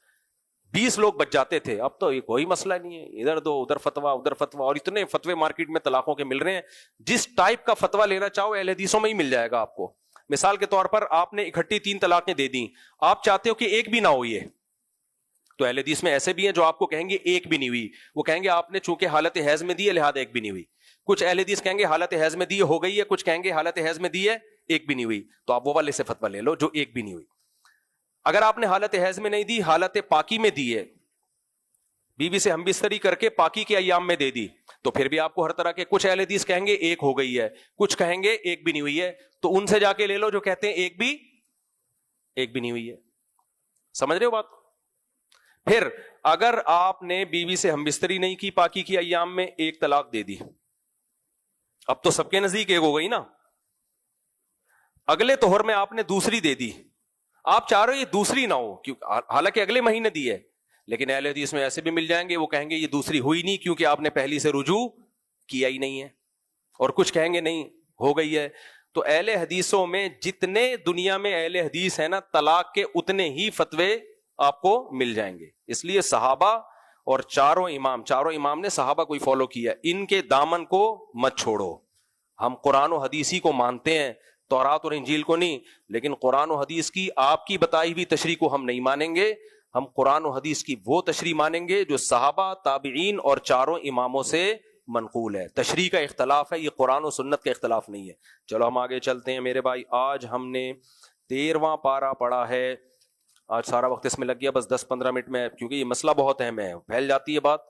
20 لوگ بچ جاتے تھے. اب تو یہ کوئی مسئلہ نہیں ہے, ادھر دو ادھر فتویٰ ادھر فتویٰ, اور اتنے فتوے مارکیٹ میں طلاقوں کے مل رہے ہیں, جس ٹائپ کا فتویٰ لینا چاہو اہل حدیثوں میں ہی مل جائے گا آپ کو. مثال کے طور پر آپ نے اکٹھی 3 طلاقیں دے دی, آپ چاہتے ہو کہ ایک بھی نہ ہو, یہ تو اہل حدیث میں ایسے بھی ہیں جو آپ کو کہیں گے ایک بھی نہیں ہوئی, وہ کہیں گے آپ نے چونکہ حالت حیض میں دی ہے لہذا ایک بھی نہیں ہوئی. کچھ اہل حدیث کہیں گے حالت حیض میں دی ہو گئی ہے, کچھ کہیں گے حالت حیض میں دی ہے ایک بھی نہیں ہوئی, تو آپ وہ والے سے فتویٰ لے لو جو ایک بھی نہیں ہوئی. اگر آپ نے حالت حیض میں نہیں دی, حالت پاکی میں دی ہے, بیوی سے ہم بستری کر کے پاکی کے ایام میں دے دی, تو پھر بھی آپ کو ہر طرح کے, کچھ اہل حدیث کہیں گے ایک ہو گئی ہے, کچھ کہیں گے ایک بھی نہیں ہوئی ہے, تو ان سے جا کے لے لو جو کہتے ہیں ایک بھی نہیں ہوئی ہے. سمجھ رہے ہو بات؟ پھر اگر آپ نے بیوی سے ہم بستری نہیں کی پاکی کی ایام میں, 1 طلاق دے دی, اب تو سب کے نزدیک ایک ہو گئی نا. اگلے طہر میں آپ نے دوسری دے دی, آپ چاہ رہے ہو یہ دوسری نہ ہو, حالانکہ اگلے مہینے دی ہے, لیکن اہل حدیث میں ایسے بھی مل جائیں گے وہ کہیں گے یہ دوسری ہوئی نہیں کیونکہ آپ نے پہلی سے رجوع کیا ہی نہیں ہے, اور کچھ کہیں گے نہیں ہو گئی ہے. تو اہل حدیثوں میں جتنے دنیا میں اہل حدیث ہیں نا, طلاق کے اتنے ہی فتوے آپ کو مل جائیں گے. اس لیے صحابہ اور چاروں امام نے صحابہ کو ہی فالو کیا, ان کے دامن کو مت چھوڑو. ہم قرآن و حدیثی کو مانتے ہیں, تورات اور انجیل کو نہیں, لیکن قرآن و حدیث کی آپ کی بتائی ہوئی تشریح کو ہم نہیں مانیں گے. ہم قرآن و حدیث کی وہ تشریح مانیں گے جو صحابہ تابعین اور چاروں اماموں سے منقول ہے. تشریح کا اختلاف ہے, یہ قرآن و سنت کا اختلاف نہیں ہے. چلو ہم آگے چلتے ہیں میرے بھائی. آج ہم نے 13واں پارہ پڑھا ہے آج سارا وقت اس میں لگ گیا, بس 10-15 منٹ میں, کیونکہ یہ مسئلہ بہت اہم ہے, پھیل جاتی ہے بات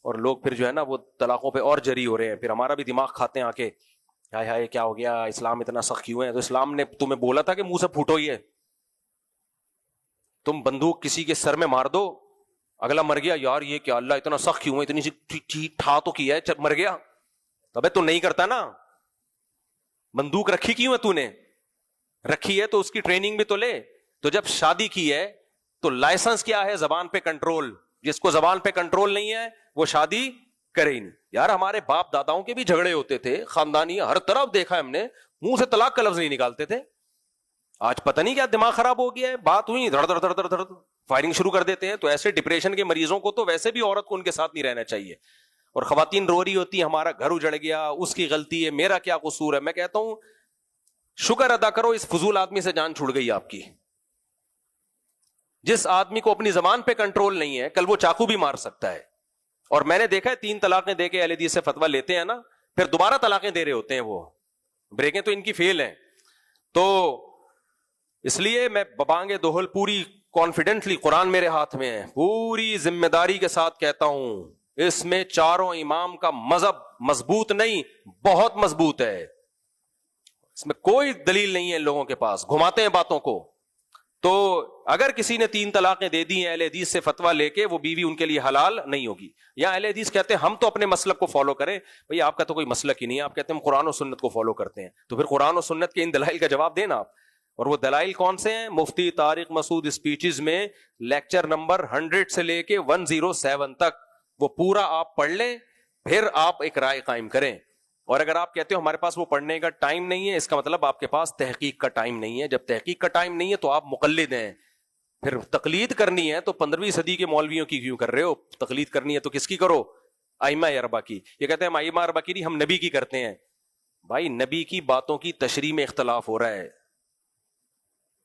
اور لوگ پھر جو ہے نا وہ طلاقوں پہ اور جری ہو رہے ہیں, پھر ہمارا بھی دماغ کھاتے ہیں آ کے, ہائے ہائے کیا ہو گیا, اسلام اتنا سخت کیوں ہے؟ تو اسلام نے تمہیں بولا تھا کہ منہ سے پھوٹو ہی ہے. تم بندوق کسی کے سر میں مار دو, اگلا مر گیا, یار یہ کیا اللہ اتنا سخت کیوں ہے, اتنی سی ٹھا تو کیا ہے, مر گیا. ابے تو نہیں کرتا نا, بندوق رکھی کیوں ہے, تو نے رکھی ہے تو اس کی ٹریننگ بھی تو لے. تو جب شادی کی ہے تو لائسنس کیا ہے؟ زبان پہ کنٹرول. جس کو زبان پہ کنٹرول نہیں ہے وہ شادی کرے ہی نہیں. یار ہمارے باپ داداؤں کے بھی جھگڑے ہوتے تھے خاندانی, ہر طرف دیکھا ہم نے, منہ سے طلاق کا لفظ نہیں نکالتے تھے. آج پتہ نہیں کیا دماغ خراب ہو گیا ہے, بات ہوئی دھڑ دھڑ دھڑ دھڑ دھڑ فائرنگ شروع کر دیتے ہیں. تو ایسے ڈپریشن کے مریضوں کو تو ویسے بھی عورت کو ان کے ساتھ نہیں رہنا چاہیے. اور خواتین رو رہی ہوتی ہیں ہمارا گھر اجڑ گیا, اس کی غلطی ہے, میرا کیا قصور ہے. میں کہتا ہوں شکر ادا کرو اس فضول آدمی سے جان چھوڑ گئی آپ کی. جس آدمی کو اپنی زبان پہ کنٹرول نہیں ہے, کل وہ چاقو بھی مار سکتا ہے. اور میں نے دیکھا ہے 3 طلاقیں دے کے اہل حدیث سے فتویٰ لیتے ہیں نا, پھر دوبارہ طلاقیں دے رہے ہوتے ہیں, وہ بریکیں تو ان کی فیل ہیں. تو اس لیے میں ببانگ دوہل پوری کانفیڈنٹلی, قرآن میرے ہاتھ میں ہے, پوری ذمہ داری کے ساتھ کہتا ہوں اس میں چاروں امام کا مذہب مضبوط نہیں, بہت مضبوط ہے. اس میں کوئی دلیل نہیں ہے, لوگوں کے پاس گھماتے ہیں باتوں کو. تو اگر کسی نے 3 طلاقیں دے دی ہیں اہل حدیث سے فتویٰ لے کے, وہ بیوی ان کے لیے حلال نہیں ہوگی. یا اہل حدیث کہتے ہیں ہم تو اپنے مسلک کو فالو کریں. بھئی آپ کا تو کوئی مسلک ہی نہیں ہے, آپ کہتے ہیں ہم قرآن و سنت کو فالو کرتے ہیں. تو پھر قرآن و سنت کے ان دلائل کا جواب دینا آپ. اور وہ دلائل کون سے ہیں؟ مفتی طارق مسعود اسپیچز میں لیکچر نمبر 100 سے لے کے 107 تک, وہ پورا آپ پڑھ لیں, پھر آپ ایک رائے قائم کریں. اور اگر آپ کہتے ہو ہمارے پاس وہ پڑھنے کا ٹائم نہیں ہے, اس کا مطلب آپ کے پاس تحقیق کا ٹائم نہیں ہے. جب تحقیق کا ٹائم نہیں ہے تو آپ مقلد ہیں. پھر تقلید کرنی ہے تو 15ویں صدی کے مولویوں کی کیوں کر رہے ہو؟ تقلید کرنی ہے تو کس کی کرو؟ ائمہ اربعہ کی. یہ کہتے ہیں ہم ائمہ اربعہ کی نہیں, ہم نبی کی کرتے ہیں. بھائی نبی کی باتوں کی تشریح میں اختلاف ہو رہا ہے.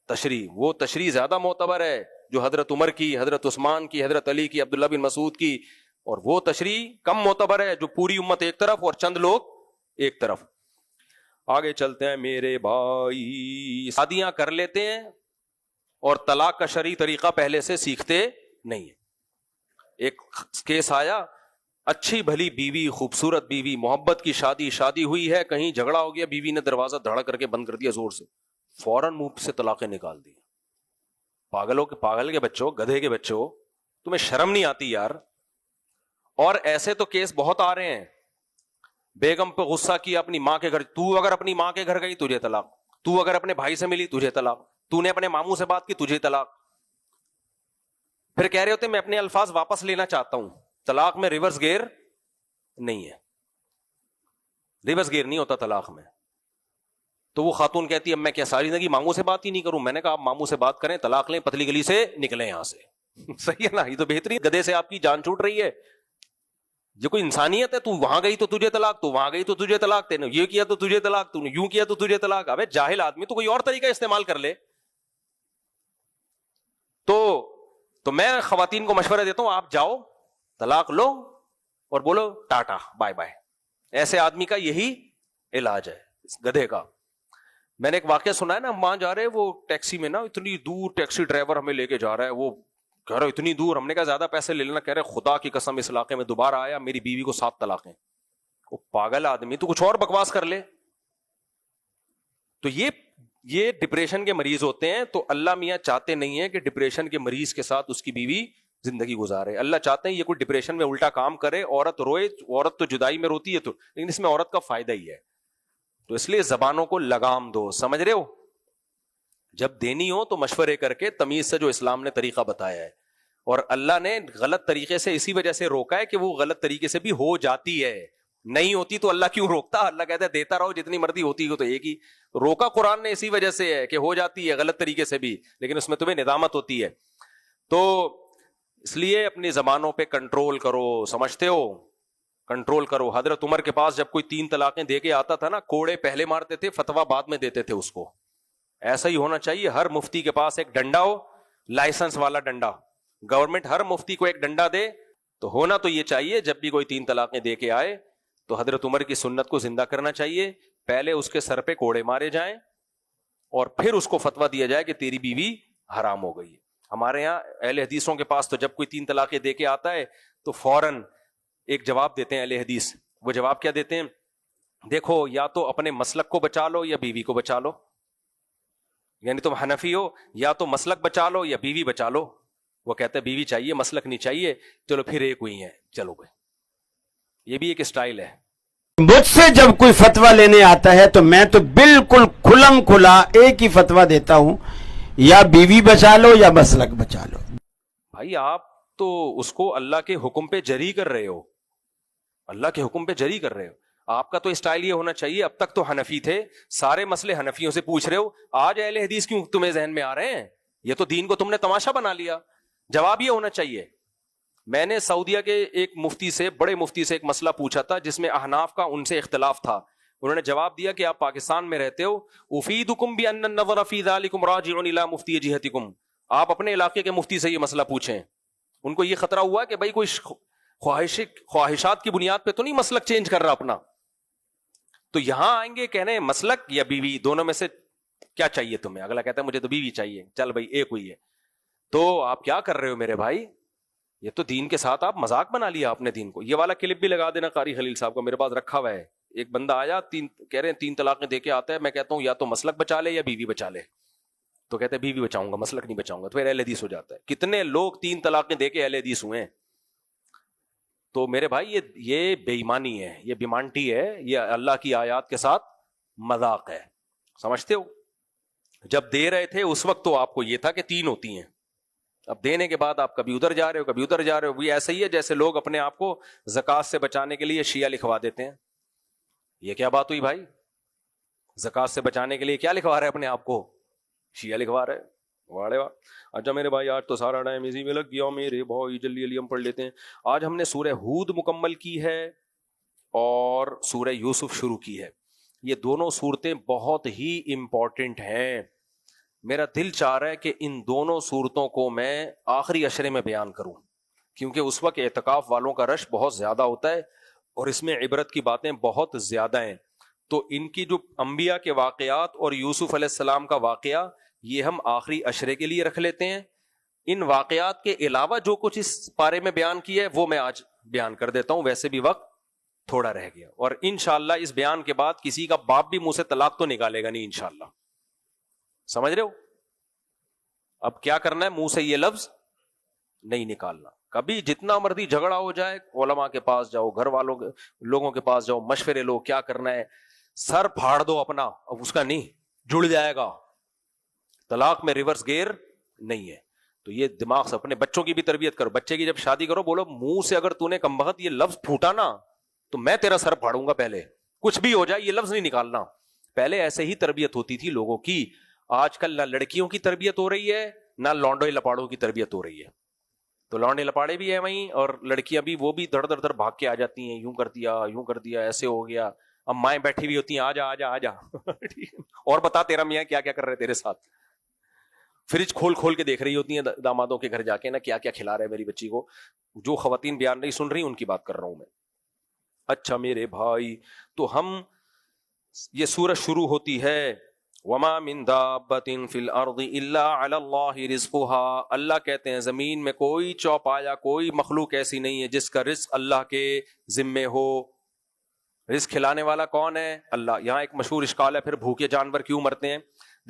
تشریح, وہ تشریح زیادہ معتبر ہے جو حضرت عمر کی, حضرت عثمان کی, حضرت علی کی, عبداللہ بن مسعود کی, اور وہ تشریح کم معتبر ہے جو پوری امت ایک طرف اور چند لوگ ایک طرف. آگے چلتے ہیں میرے بھائی. شادیاں کر لیتے ہیں اور طلاق کا شرعی طریقہ پہلے سے سیکھتے نہیں ہیں. ایک کیس آیا, اچھی بھلی بیوی, خوبصورت بیوی, محبت کی شادی ہوئی ہے, کہیں جھگڑا ہو گیا, بیوی نے دروازہ دھڑا کر کے بند کر دیا زور سے, فوراً منہ سے طلاقیں نکال دی. پاگل کے بچوں, گدھے کے بچوں, تمہیں شرم نہیں آتی یار؟ اور ایسے تو کیس بہت آ رہے ہیں. بیگم پہ غصہ کیا اپنی ماں کے گھر, تو اگر اپنی ماں کے گھر گئی تجھے طلاق, تو اگر اپنے بھائی سے ملی تجھے طلاق, تو نے اپنے ماموں سے بات کی تجھے طلاق. پھر کہہ رہے ہوتے میں اپنے الفاظ واپس لینا چاہتا ہوں. طلاق میں ریورس گیئر نہیں ہے, ریورس گیئر نہیں ہوتا طلاق میں. تو وہ خاتون کہتی ہے اب میں کیا ساری زندگی ماموں سے بات ہی نہیں کروں؟ میں نے کہا آپ ماموں سے بات کریں, طلاق لیں, پتلی گلی سے نکلیں یہاں سے. صحیح ہے نا؟ یہ تو بہترین. گدھے سے آپ کی جان چھوٹ رہی ہے. جو کوئی انسانیت ہے, تو وہاں گئی تو تجھے طلاق, تو وہاں گئی تو تجھے طلاق, تینے یہ کیا تو تجھے طلاق, تو نے یوں کیا تو تجھے طلاق. ابے جاہل آدمی, تو کوئی اور طریقہ استعمال کر لے. تو میں خواتین کو مشورہ دیتا ہوں آپ جاؤ طلاق لو اور بولو ٹاٹا بائے بائے. ایسے آدمی کا یہی علاج ہے, اس گدھے کا. میں نے ایک واقعہ سنا ہے نا, ہم وہاں جا رہے, وہ ٹیکسی میں نا, اتنی دور ٹیکسی ڈرائیور ہمیں لے کے جا رہا ہے, وہ کہہ رہا اتنی دور. ہم نے کہا زیادہ پیسے لے لینا. کہہ رہے خدا کی قسم اس علاقے میں دوبارہ آیا میری بیوی کو 7 طلاقیں. وہ پاگل آدمی, تو کچھ اور بکواس کر لے. تو یہ ڈپریشن کے مریض ہوتے ہیں. تو اللہ میاں چاہتے نہیں ہے کہ ڈپریشن کے مریض کے ساتھ اس کی بیوی زندگی گزارے. اللہ چاہتے ہیں یہ کوئی ڈپریشن میں الٹا کام کرے, عورت روئے. عورت تو جدائی میں روتی ہے تو, لیکن اس میں عورت کا فائدہ ہی ہے. تو اس لیے زبانوں کو لگام دو, سمجھ رہے ہو؟ جب دینی ہو تو مشورے کر کے تمیز سے, جو اسلام نے طریقہ بتایا ہے. اور اللہ نے غلط طریقے سے اسی وجہ سے روکا ہے کہ وہ غلط طریقے سے بھی ہو جاتی ہے. نہیں ہوتی تو اللہ کیوں روکتا؟ اللہ کہتا ہے دیتا رہو جتنی مرضی ہوتی ہو. تو ایک ہی روکا قرآن نے اسی وجہ سے ہے کہ ہو جاتی ہے غلط طریقے سے بھی, لیکن اس میں تمہیں ندامت ہوتی ہے. تو اس لیے اپنی زبانوں پہ کنٹرول کرو, سمجھتے ہو؟ کنٹرول کرو. حضرت عمر کے پاس جب کوئی 3 طلاقیں دے کے آتا تھا نا, کوڑے پہلے مارتے تھے, فتویٰ بعد میں دیتے تھے اس کو. ایسا ہی ہونا چاہیے. ہر مفتی کے پاس ایک ڈنڈا ہو, لائسنس والا ڈنڈا. گورنمنٹ ہر مفتی کو ایک ڈنڈا دے. تو ہونا تو یہ چاہیے جب بھی کوئی 3 طلاقیں دے کے آئے تو حضرت عمر کی سنت کو زندہ کرنا چاہیے. پہلے اس کے سر پہ کوڑے مارے جائیں اور پھر اس کو فتویٰ دیا جائے کہ تیری بیوی حرام ہو گئی ہے. ہمارے یہاں اہل حدیثوں کے پاس تو جب کوئی 3 طلاقیں دے کے آتا ہے تو فوراً ایک جواب دیتے ہیں اہل حدیث. وہ جواب کیا دیتے ہیں؟ دیکھو یا تو اپنے مسلک کو بچا لو یا بیوی کو بچا لو. یعنی تم حنفی ہو, یا تو مسلک بچا لو یا بیوی بچا لو. وہ کہتا ہے بیوی چاہیے, مسلک نہیں چاہیے, چلو پھر ایک ہوئی ہے, چلو بھائی. یہ بھی ایک اسٹائل ہے. مجھ سے جب کوئی فتویٰ لینے آتا ہے تو میں تو بالکل کھلم کھلا ایک ہی فتویٰ دیتا ہوں, یا بیوی بچا لو یا مسلک بچا لو. بھائی آپ تو اس کو اللہ کے حکم پہ جری کر رہے ہو, اللہ کے حکم پہ جری کر رہے ہو. آپ کا تو اسٹائل یہ ہونا چاہیے, اب تک تو حنفی تھے, سارے مسئلے حنفیوں سے پوچھ رہے ہو, آج اہل حدیث کیوں تمہیں ذہن میں آ رہے ہیں؟ یہ تو دین کو تم نے تماشا بنا لیا. جواب یہ ہونا چاہیے. میں نے سعودیہ کے ایک مفتی سے, بڑے مفتی سے ایک مسئلہ پوچھا تھا جس میں احناف کا ان سے اختلاف تھا. انہوں نے جواب دیا کہ آپ پاکستان میں رہتے ہو, افیدکم بان النظر فی ذلکم راجع الی مفتی جہتکم, آپ اپنے علاقے کے مفتی سے یہ مسئلہ پوچھیں. ان کو یہ خطرہ ہوا کہ بھائی کوئی خواہشات کی بنیاد پہ تو نہیں مسلک چینج کر رہا اپنا. تو یہاں آئیں گے کہنے مسلک یا بیوی, دونوں میں سے کیا چاہیے تمہیں؟ اگلا کہتا ہے مجھے تو بیوی چاہیے. چل بھائی ایک ہوئی ہے. تو آپ کیا کر رہے ہو میرے بھائی؟ یہ تو دین کے ساتھ آپ مذاق بنا لیا آپ نے دین کو. یہ والا کلپ بھی لگا دینا قاری خلیل صاحب کا, میرے پاس رکھا ہوا ہے. ایک بندہ آیا, کہہ رہے ہیں 3 طلاقیں دے کے آتا ہے, میں کہتا ہوں یا تو مسلک بچا لے یا بیوی بچا لے. تو کہتے ہیں بیوی بچاؤں گا, مسلک نہیں بچاؤں گا. تو پھر اہل حدیث ہو جاتا ہے. کتنے لوگ 3 طلاقیں دے کے اہل حدیث ہوئے ہیں. تو میرے بھائی یہ بے ایمانی ہے, یہ بیمانٹی ہے, یہ اللہ کی آیات کے ساتھ مذاق ہے. سمجھتے ہو؟ جب دے رہے تھے اس وقت تو آپ کو یہ تھا کہ 3 ہوتی ہیں, اب دینے کے بعد آپ کبھی ادھر جا رہے ہو کبھی ادھر جا رہے ہو. بھی ایسا ہی ہے جیسے لوگ اپنے آپ کو زکوٰۃ سے بچانے کے لیے شیعہ لکھوا دیتے ہیں. یہ کیا بات ہوئی بھائی؟ زکوٰۃ سے بچانے کے لیے کیا لکھوا رہے اپنے آپ کو؟ شیعہ لکھوا رہے. واڑے واہ. اچھا میرے بھائی آج تو سارا ٹائم اسی میں لگ گیا میرے بھائی, جلدی جلدی ہم پڑھ لیتے ہیں. آج ہم نے سورہ ہود مکمل کی ہے اور سورہ یوسف شروع کی ہے. یہ دونوں صورتیں بہت ہی امپورٹنٹ ہیں. میرا دل چاہ رہا ہے کہ ان دونوں صورتوں کو میں آخری عشرے میں بیان کروں, کیونکہ اس وقت اعتکاف والوں کا رش بہت زیادہ ہوتا ہے اور اس میں عبرت کی باتیں بہت زیادہ ہیں. تو ان کی جو انبیاء کے واقعات اور یوسف علیہ السلام کا واقعہ, یہ ہم آخری عشرے کے لیے رکھ لیتے ہیں. ان واقعات کے علاوہ جو کچھ اس پارے میں بیان کیا ہے وہ میں آج بیان کر دیتا ہوں. ویسے بھی وقت تھوڑا رہ گیا, اور انشاءاللہ اس بیان کے بعد کسی کا باپ بھی منہ سے طلاق تو نکالے گا نہیں انشاءاللہ. سمجھ رہے ہو؟ اب کیا کرنا ہے, منہ سے یہ لفظ نہیں نکالنا. کبھی جتنا مرضی جھگڑا ہو جائے, علماء کے پاس جاؤ, گھر والوں کے لوگوں کے پاس جاؤ, مشورے لو کیا کرنا ہے, سر پھاڑ دو اپنا, اب اس کا نہیں جڑ جائے گا. طلاق میں ریورس گیئر نہیں ہے. تو یہ دماغ سے اپنے بچوں کی بھی تربیت کرو. بچے کی جب شادی کرو بولو منہ سے اگر تو نے کمبخت یہ لفظ پھوٹا نا تو میں تیرا سر پھاڑوں گا. پہلے کچھ بھی ہو جائے یہ لفظ نہیں نکالنا. پہلے ایسے ہی تربیت ہوتی تھی لوگوں کی. آج کل نہ لڑکیوں کی تربیت ہو رہی ہے نہ لونڈے لپاڑوں کی تربیت ہو رہی ہے. تو لونڈے لپاڑے بھی ہیں وہیں, اور لڑکیاں بھی, وہ بھی دھڑ دھڑ دھڑ بھاگ کے آ جاتی ہیں, یوں کر دیا یوں کر دیا, ایسے ہو گیا. اب مائیں بیٹھی ہوئی ہوتی ہیں, آ جا آ جا آ جا اور بتا تیرا میاں کیا کیا کر رہے تیرے ساتھ. فریج کھول کھول کے دیکھ رہی ہوتی ہیں دامادوں کے گھر جا کے نا, کیا کیا کھلا رہے میری بچی کو. جو خواتین بیان نہیں سن رہی ان کی بات کر رہا ہوں میں. اچھا میرے بھائی, تو ہم یہ سورج شروع ہوتی ہے وما من دابۃ فی الارض الا علی اللہ رزقها. اللہ کہتے ہیں زمین میں کوئی چوپایا, کوئی مخلوق ایسی نہیں ہے جس کا رزق اللہ کے ذمے ہو. رزق کھلانے والا کون ہے؟ اللہ. یہاں ایک مشہور اشکال ہے, پھر بھوکے جانور کیوں مرتے ہیں.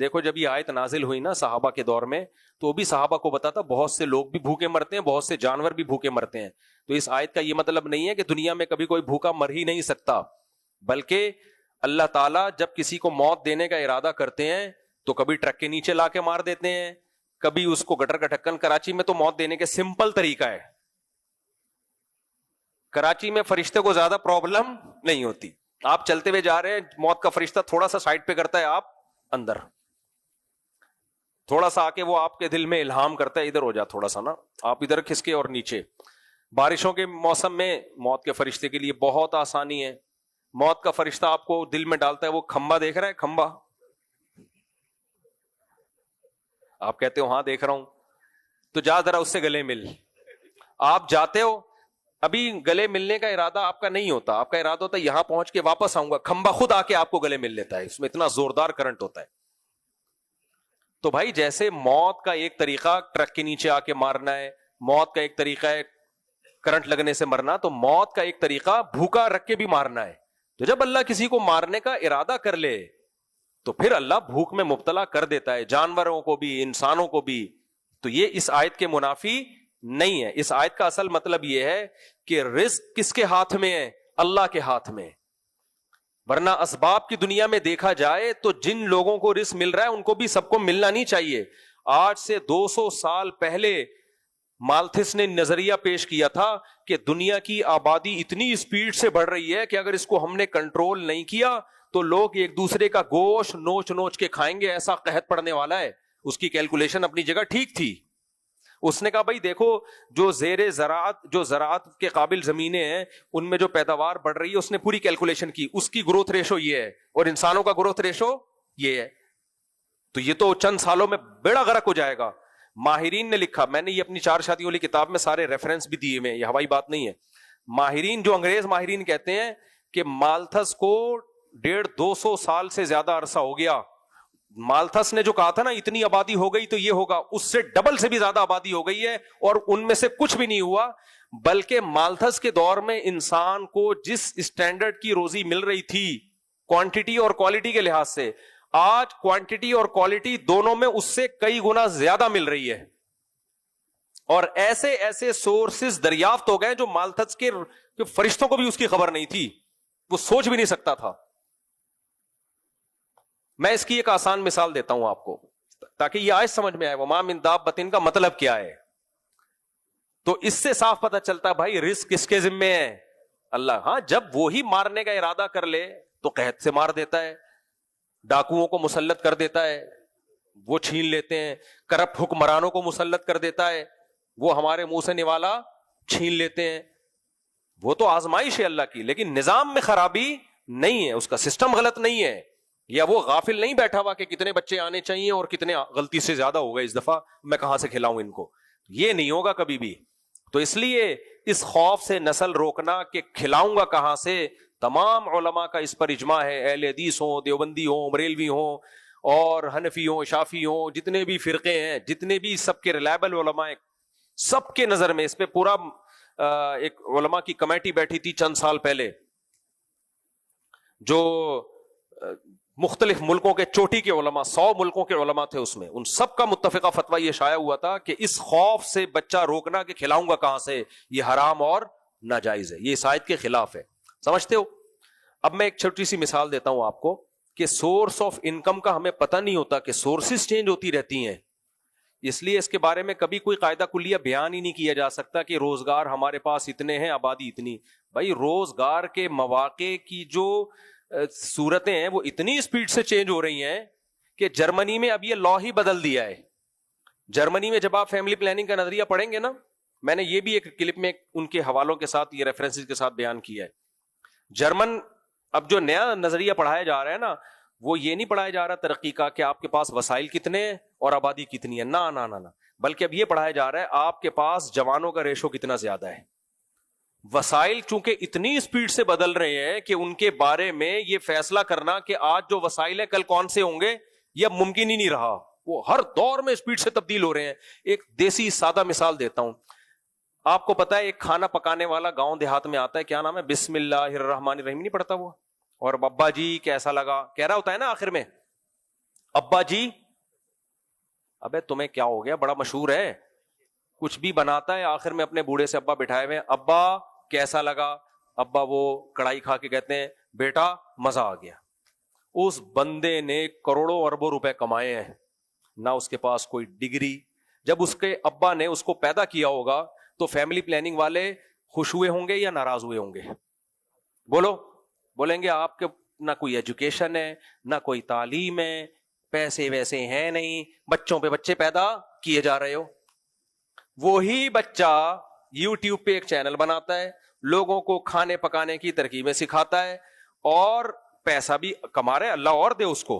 دیکھو جب یہ آیت نازل ہوئی نا صحابہ کے دور میں, تو بھی صحابہ کو پتا تھا بہت سے لوگ بھی بھوکے مرتے ہیں, بہت سے جانور بھی بھوکے مرتے ہیں. تو اس آیت کا یہ مطلب نہیں ہے کہ دنیا میں کبھی کوئی بھوکا مر ہی نہیں سکتا, بلکہ اللہ تعالیٰ جب کسی کو موت دینے کا ارادہ کرتے ہیں تو کبھی ٹرک کے نیچے لا کے مار دیتے ہیں, کبھی اس کو گٹر کا ڈھکن. کراچی میں تو موت دینے کے سمپل طریقہ ہے. کراچی میں فرشتے کو زیادہ پرابلم نہیں ہوتی. آپ چلتے ہوئے جا رہے ہیں, موت کا فرشتہ تھوڑا سا سائڈ پہ کرتا ہے, آپ اندر تھوڑا سا آ کے وہ آپ کے دل میں الہام کرتا ہے ادھر ہو جا تھوڑا سا نا, آپ ادھر کھسکے اور نیچے. بارشوں کے موسم میں موت کے فرشتے کے لیے بہت آسانی ہے. موت کا فرشتہ آپ کو دل میں ڈالتا ہے, وہ کھمبا دیکھ رہا ہے, کھمبا, آپ کہتے ہو ہاں دیکھ رہا ہوں, تو جا ذرا اس سے گلے مل. آپ جاتے ہو, ابھی گلے ملنے کا ارادہ آپ کا نہیں ہوتا, آپ کا ارادہ ہوتا ہے یہاں پہنچ کے واپس آؤں گا, کھمبا خود آ کے آپ کو گلے مل لیتا ہے, اس میں اتنا زوردار کرنٹ ہوتا ہے. تو بھائی جیسے موت کا ایک طریقہ ٹرک کے نیچے آ کے مارنا ہے, موت کا ایک طریقہ ہے کرنٹ لگنے سے مرنا, تو موت کا ایک طریقہ بھوکا رکھ کے بھی مارنا ہے. تو جب اللہ کسی کو مارنے کا ارادہ کر لے تو پھر اللہ بھوک میں مبتلا کر دیتا ہے, جانوروں کو بھی انسانوں کو بھی. تو یہ اس آیت کے منافی نہیں ہے. اس آیت کا اصل مطلب یہ ہے کہ رزق کس کے ہاتھ میں ہے؟ اللہ کے ہاتھ میں. ورنہ اسباب کی دنیا میں دیکھا جائے تو جن لوگوں کو رزق مل رہا ہے ان کو بھی سب کو ملنا نہیں چاہیے. آج سے 200 سال پہلے مالتھس نے نظریہ پیش کیا تھا کہ دنیا کی آبادی اتنی اسپیڈ سے بڑھ رہی ہے کہ اگر اس کو ہم نے کنٹرول نہیں کیا تو لوگ ایک دوسرے کا گوشت نوچ نوچ کے کھائیں گے, ایسا قحط پڑنے والا ہے. اس کی کیلکولیشن اپنی جگہ ٹھیک تھی. اس نے کہا بھائی دیکھو جو زراعت کے قابل زمینیں ہیں ان میں جو پیداوار بڑھ رہی ہے, اس نے پوری کیلکولیشن کی, اس کی گروتھ ریشو یہ ہے اور انسانوں کا گروتھ ریشو یہ ہے. تو یہ تو چند سالوں میں بیڑا غرق ہو جائے گا. ماہرین نے لکھا, میں نے یہ اپنی 4 شادیوں والی کتاب میں سارے ریفرنس بھی دیے میں, یہ ہوائی بات نہیں ہے. ماہرین جو انگریز ماہرین کہتے ہیں کہ مالتھس کو 150-200 سال سے زیادہ عرصہ ہو گیا. مالتھس نے جو کہا تھا نا اتنی آبادی ہو گئی تو یہ ہوگا, اس سے ڈبل سے بھی زیادہ آبادی ہو گئی ہے اور ان میں سے کچھ بھی نہیں ہوا. بلکہ مالتھس کے دور میں انسان کو جس اسٹینڈرڈ کی روزی مل رہی تھی کوانٹٹی اور کوالٹی کے لحاظ سے, آج کوانٹٹی اور کوالٹی دونوں میں اس سے کئی گنا زیادہ مل رہی ہے. اور ایسے ایسے سورسز دریافت ہو گئے جو مالتھس کے فرشتوں کو بھی اس کی خبر نہیں تھی, وہ سوچ بھی نہیں سکتا تھا. میں اس کی ایک آسان مثال دیتا ہوں آپ کو تاکہ یہ آج سمجھ میں آئے وما من دابۃ کا مطلب کیا ہے. تو اس سے صاف پتہ چلتا ہے بھائی رزق کس کے ذمے ہے؟ اللہ. ہاں جب وہی مارنے کا ارادہ کر لے تو قحط سے مار دیتا ہے, ڈاکوؤں کو مسلط کر دیتا ہے, وہ چھین لیتے ہیں, کرپٹ حکمرانوں کو مسلط کر دیتا ہے, وہ ہمارے منہ سے نوالا چھین لیتے ہیں. وہ تو آزمائش ہے اللہ کی, لیکن نظام میں خرابی نہیں ہے, اس کا سسٹم غلط نہیں ہے, یا وہ غافل نہیں بیٹھا ہوا کہ کتنے بچے آنے چاہیے اور کتنے غلطی سے زیادہ ہو گئے اس دفعہ, میں کہاں سے کھلاؤں ان کو. یہ نہیں ہوگا کبھی بھی. تو اس لیے اس خوف سے نسل روکنا کہ کھلاؤں گا کہاں سے, تمام علماء کا اس پر اجماع ہے, اہل حدیث ہوں, دیوبندی ہوں, بریلوی ہوں اور حنفی ہوں, شافی ہوں, جتنے بھی فرقے ہیں, جتنے بھی سب کے ریلائبل علماء ہیں, سب کے نظر میں اس پہ پورا ایک علماء کی کمیٹی بیٹھی تھی چند سال پہلے جو مختلف ملکوں کے چوٹی کے علماء, 100 ملکوں کے علماء تھے اس میں, ان سب کا متفقہ فتویٰ یہ شائع ہوا تھا کہ اس خوف سے بچہ روکنا کہ کھلاؤں گا کہاں سے, یہ حرام اور ناجائز ہے, یہ اس آیت کے خلاف ہے. سمجھتے ہو؟ اب میں ایک چھوٹی سی مثال دیتا ہوں آپ کو کہ سورس آف انکم کا ہمیں پتہ نہیں ہوتا کہ سورسز چینج ہوتی رہتی ہیں, اس لیے اس کے بارے میں کبھی کوئی قاعدہ کلیہ بیان ہی نہیں کیا جا سکتا کہ روزگار ہمارے پاس اتنے ہیں, آبادی اتنی. بھائی روزگار کے مواقع کی جو صورتیں ہیں وہ اتنی اسپیڈ سے چینج ہو رہی ہیں کہ جرمنی میں اب یہ لا ہی بدل دیا ہے. جرمنی میں جب آپ فیملی پلاننگ کا نظریہ پڑھیں گے نا, میں نے یہ بھی ایک کلپ میں ان کے حوالوں کے ساتھ یہ ریفرنسز کے ساتھ بیان کیا ہے. جرمن اب جو نیا نظریہ پڑھایا جا رہا ہے نا, وہ یہ نہیں پڑھایا جا رہا ترقی کا کہ آپ کے پاس وسائل کتنے ہیں اور آبادی کتنی ہے, نہ نہ نہ, بلکہ اب یہ پڑھایا جا رہا ہے آپ کے پاس جوانوں کا ریشو کتنا زیادہ ہے. وسائل چونکہ اتنی اسپیڈ سے بدل رہے ہیں کہ ان کے بارے میں یہ فیصلہ کرنا کہ آج جو وسائل ہیں کل کون سے ہوں گے یہ اب ممکن ہی نہیں رہا, وہ ہر دور میں اسپیڈ سے تبدیل ہو رہے ہیں. ایک دیسی سادہ مثال دیتا ہوں آپ کو. پتا ہے ایک کھانا پکانے والا گاؤں دیہات میں آتا ہے, کیا نام ہے, بسم اللہ الرحمن الرحیم نہیں پڑھتا وہ, اور ابا جی کیسا لگا کہہ رہا ہوتا ہے نا آخر میں, ابا جی. ابے تمہیں کیا ہو گیا, بڑا مشہور ہے, کچھ بھی بناتا ہے آخر میں اپنے بوڑھے سے ابا بٹھائے ہوئے, ابا کیسا لگا, ابا وہ کڑائی کھا کے کہتے ہیں بیٹا مزہ آ گیا. اس بندے نے کروڑوں اربوں روپے کمائے ہیں, نہ اس کے پاس کوئی ڈگری. جب اس کے ابا نے اس کو پیدا کیا ہوگا تو فیملی پلاننگ والے خوش ہوئے ہوں گے یا ناراض ہوئے ہوں گے؟ بولو. بولیں گے آپ کے نہ کوئی ایجوکیشن ہے, نہ کوئی تعلیم ہے, پیسے ویسے ہیں نہیں, بچوں پہ بچے پیدا کیے جا رہے ہو. وہی بچہ یوٹیوب پہ ایک چینل بناتا ہے, لوگوں کو کھانے پکانے کی ترکیبیں سکھاتا ہے اور پیسہ بھی کما رہا ہے, اللہ اور دے اس کو,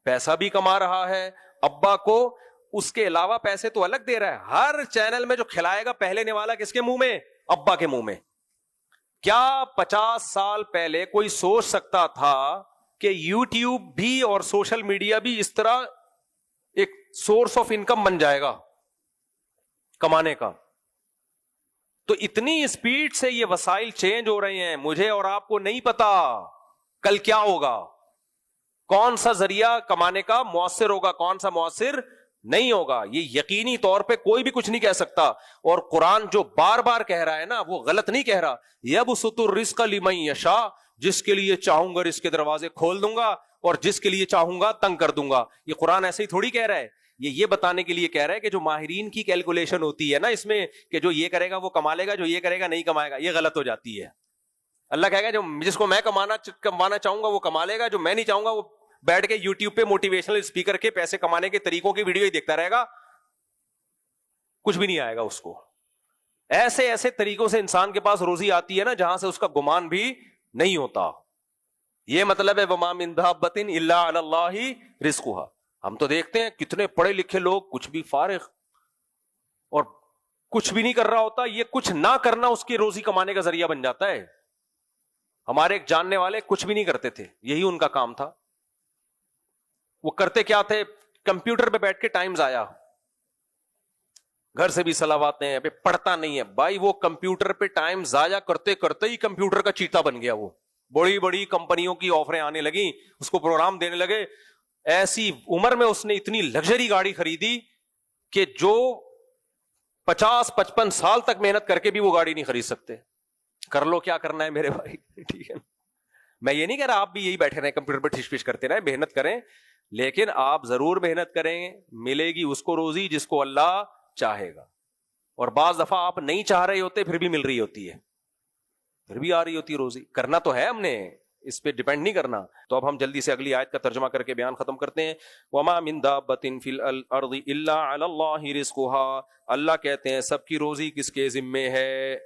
پیسہ بھی کما رہا ہے, ابا کو اس کے علاوہ پیسے تو الگ دے رہا ہے. ہر چینل میں جو کھلائے گا پہلے نوالا کس کے منہ میں, ابا کے منہ میں. کیا 50 سال پہلے کوئی سوچ سکتا تھا کہ یوٹیوب بھی اور سوشل میڈیا بھی اس طرح سورس آف انکم بن جائے گا کمانے کا. تو اتنی اسپیڈ سے یہ وسائل چینج ہو رہے ہیں, مجھے اور آپ کو نہیں پتا کل کیا ہوگا, کون سا ذریعہ کمانے کا مؤثر ہوگا, کون سا مؤثر نہیں ہوگا. یہ یقینی طور پہ کوئی بھی کچھ نہیں کہہ سکتا. اور قرآن جو بار بار کہہ رہا ہے نا, وہ غلط نہیں کہہ رہا. یبسط الرزق لمن یشاء, جس کے لیے چاہوں گا رزق کے دروازے کھول دوں گا اور جس کے لیے چاہوں گا تنگ کر دوں گا. یہ قرآن ایسے ہی تھوڑی کہہ رہا ہے, یہ بتانے کے لیے کہہ رہا ہے کہ جو ماہرین کی کیلکولیشن ہوتی ہے نا اس میں, کہ جو یہ کرے گا وہ کما لے گا, جو یہ کرے گا نہیں کمائے گا, یہ غلط ہو جاتی ہے. اللہ کہے گا جو جس کو میں کمانا چاہوں گا وہ کما لے گا, جو میں نہیں چاہوں گا وہ بیٹھ کے یوٹیوب پہ موٹیویشنل اسپیکر کے پیسے کمانے کے طریقوں کی ویڈیو ہی دیکھتا رہے گا, کچھ بھی نہیں آئے گا اس کو. ایسے ایسے طریقوں سے انسان کے پاس روزی آتی ہے نا جہاں سے اس کا گمان بھی نہیں ہوتا. یہ مطلب ہے وما من دابۃ الا علی اللہ رزقها. ہم تو دیکھتے ہیں کتنے پڑھے لکھے لوگ کچھ بھی فارغ اور کچھ بھی نہیں کر رہا ہوتا, یہ کچھ نہ کرنا اس کی روزی کمانے کا ذریعہ بن جاتا ہے. ہمارے ایک جاننے والے کچھ بھی نہیں کرتے تھے, یہی ان کا کام تھا. وہ کرتے کیا تھے, کمپیوٹر پہ بیٹھ کے ٹائم ضائع, گھر سے بھی صلواتیں ہیں, پڑھتا نہیں ہے بھائی. وہ کمپیوٹر پہ ٹائم ضائع کرتے کرتے ہی کمپیوٹر کا چیتا بن گیا. وہ بڑی بڑی کمپنیوں کی آفریں آنے لگی, اس کو پروگرام دینے لگے. ایسی عمر میں اس نے اتنی لگژری گاڑی خریدی کہ جو 50-55 سال تک محنت کر کے بھی وہ گاڑی نہیں خرید سکتے. کر لو کیا کرنا ہے میرے بھائی, ٹھیک ہے. میں یہ نہیں کہہ رہا آپ بھی یہی بیٹھے رہیں کمپیوٹر پہ ٹھش پش کرتے رہیں, محنت کریں, لیکن آپ ضرور محنت کریں, ملے گی اس کو روزی جس کو اللہ چاہے گا. اور بعض دفعہ آپ نہیں چاہ رہے ہوتے پھر بھی مل رہی ہوتی ہے, پھر بھی آ رہی ہوتی ہے روزی. کرنا تو ہے ہم نے, اس پہ ڈیپینڈ نہیں کرنا. تو اب ہم جلدی سے اگلی آیت کا ترجمہ کر کے بیان ختم کرتے ہیں. وما من دابۃ فی الارض الا علی اللہ رزقها. اللہ کہتے ہیں سب کی روزی کس کے ذمے ہے,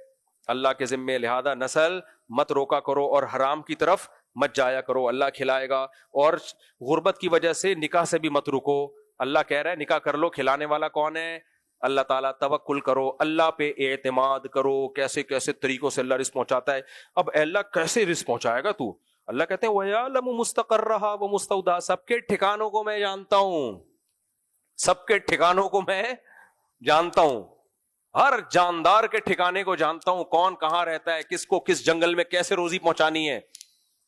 اللہ کے ذمے. لہذا نسل مت روکا کرو اور حرام کی طرف مت جایا کرو, اللہ کھلائے گا. اور غربت کی وجہ سے نکاح سے بھی مت رکو. اللہ کہہ رہا ہے نکاح کر لو, کھلانے والا کون ہے, اللہ تعالیٰ. توکل کرو, اللہ پہ اعتماد کرو. کیسے کیسے طریقوں سے اللہ رزق پہنچاتا ہے. اب اللہ کیسے رزق پہنچائے گا تو, اللہ کہتے ہیں وَيَعْلَمُ مُسْتَقَرَّهَا وَمُسْتَوْدَاهَا. سب کے ٹھکانوں کو میں جانتا ہوں, سب کے ٹھکانوں کو میں جانتا ہوں, ہر جاندار کے ٹھکانے کو جانتا ہوں, کون کہاں رہتا ہے, کس کو کس جنگل میں کیسے روزی پہنچانی ہے.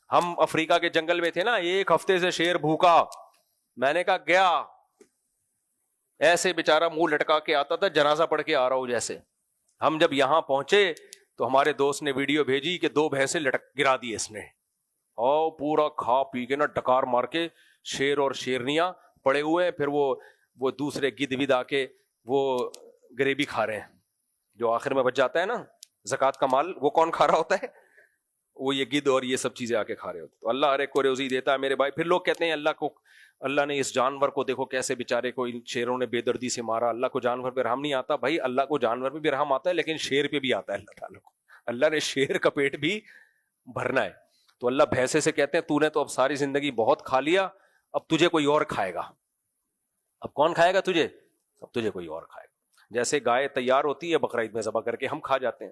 ہم افریقہ کے جنگل میں تھے نا, 1 ہفتے سے شیر بھوکا. میں نے کہا گیا, ایسے بیچارہ منہ لٹکا کے آتا تھا جنازہ پڑھ کے آ رہا ہوں جیسے. ہم جب یہاں پہنچے تو ہمارے دوست نے ویڈیو بھیجی کہ 2 بھینسیں گرا دی اس نے, اور پورا کھا پی کے نا ڈکار مار کے شیر اور شیرنیاں پڑے ہوئے ہیں. پھر وہ دوسرے گدھ ود آ کے وہ گریبی کھا رہے ہیں, جو آخر میں بچ جاتا ہے نا زکوٰۃ کا مال, وہ کون کھا رہا ہوتا ہے, وہ یہ گدھ اور یہ سب چیزیں آ کے کھا رہے ہوتے. تو اللہ ہر ایک کو روزی دیتا ہے میرے بھائی. پھر لوگ کہتے ہیں اللہ نے اس جانور کو دیکھو کیسے بیچارے کو ان شیروں نے بے دردی سے مارا, اللہ کو جانور پہ رحم نہیں آتا. بھائی اللہ کو جانور پہ بھی رحم آتا ہے, لیکن شیر پہ بھی آتا ہے اللہ تعالیٰ کو. اللہ نے شیر کا پیٹ بھی بھرنا ہے. تو اللہ بھینسے سے کہتے ہیں تو نے تو اب ساری زندگی بہت کھا لیا, اب تجھے کوئی اور کھائے گا. اب کون کھائے گا تجھے, اب تجھے کوئی اور کھائے گا. جیسے گائے تیار ہوتی ہے بقرعید میں ذبح کر کے ہم کھا جاتے ہیں,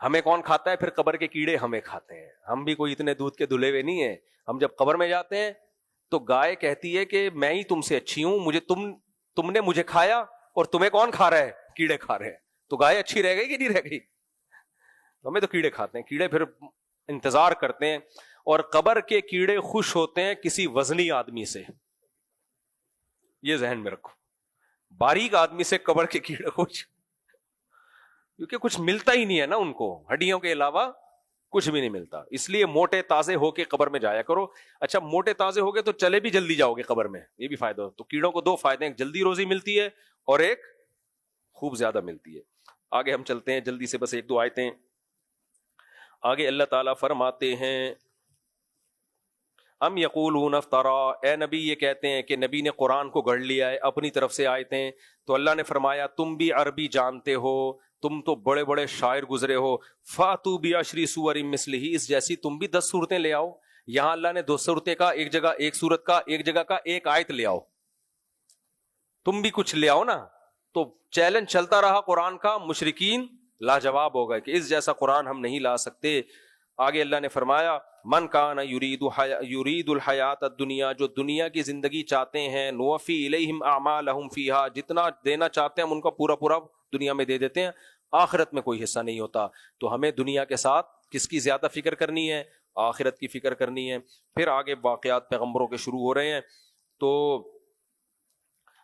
ہمیں کون کھاتا ہے, پھر قبر کے کیڑے ہمیں کھاتے ہیں. ہم بھی کوئی اتنے دودھ کے دھلے ہوئے نہیں ہیں. ہم جب قبر میں جاتے ہیں تو گائے کہتی ہے کہ میں ہی تم سے اچھی ہوں, مجھے تم نے مجھے کھایا اور تمہیں کون کھا رہا ہے, کیڑے کھا رہے ہیں. تو گائے اچھی رہ گئی کہ نہیں رہ گئی, ہمیں تو کیڑے کھاتے ہیں. کیڑے پھر انتظار کرتے ہیں, اور قبر کے کیڑے خوش ہوتے ہیں کسی وزنی آدمی سے. یہ ذہن میں رکھو, باریک آدمی سے قبر کے کیڑے خوش, کیونکہ کچھ ملتا ہی نہیں ہے نا ان کو, ہڈیوں کے علاوہ کچھ بھی نہیں ملتا. اس لیے موٹے تازے ہو کے قبر میں جایا کرو. اچھا موٹے تازے ہو گئے تو چلے بھی جلدی جاؤ گے قبر میں, یہ بھی فائدہ. تو کیڑوں کو 2 فائدے ہیں, ایک جلدی روزی ملتی ہے اور ایک خوب زیادہ ملتی ہے. آگے ہم چلتے ہیں جلدی سے, بس 1-2 آیتیں آگے. اللہ تعالیٰ فرماتے ہیں ام یقولون افترا, اے نبی یہ کہتے ہیں کہ نبی نے قرآن کو گھڑ لیا ہے اپنی طرف سے آیتیں. تو اللہ نے فرمایا تم بھی عربی جانتے ہو, تم تو بڑے بڑے شاعر گزرے ہو. فاتو بعشر سور مثلہ, اس جیسی تم بھی 10 صورتیں لے آؤ. یہاں اللہ نے 2 صورتیں کا, ایک جگہ ایک صورت کا, ایک جگہ کا ایک آیت لے آؤ. تم بھی کچھ لے آؤ نا. تو چیلنج چلتا رہا قرآن کا, مشرکین لاجواب ہو گئے کہ اس جیسا قرآن ہم نہیں لا سکتے. آگے اللہ نے فرمایا من کان یرید الحیات الدنیا، جو دنیا کی زندگی چاہتے ہیں، نوفی الیہم اعمالہم فیہا، جتنا دینا چاہتے ہیں ہم ان کا پورا پورا دنیا میں دے دیتے ہیں، آخرت میں کوئی حصہ نہیں ہوتا. تو ہمیں دنیا کے ساتھ کس کی زیادہ فکر کرنی ہے؟ آخرت کی فکر کرنی ہے. پھر آگے واقعات پیغمبروں کے شروع ہو رہے ہیں. تو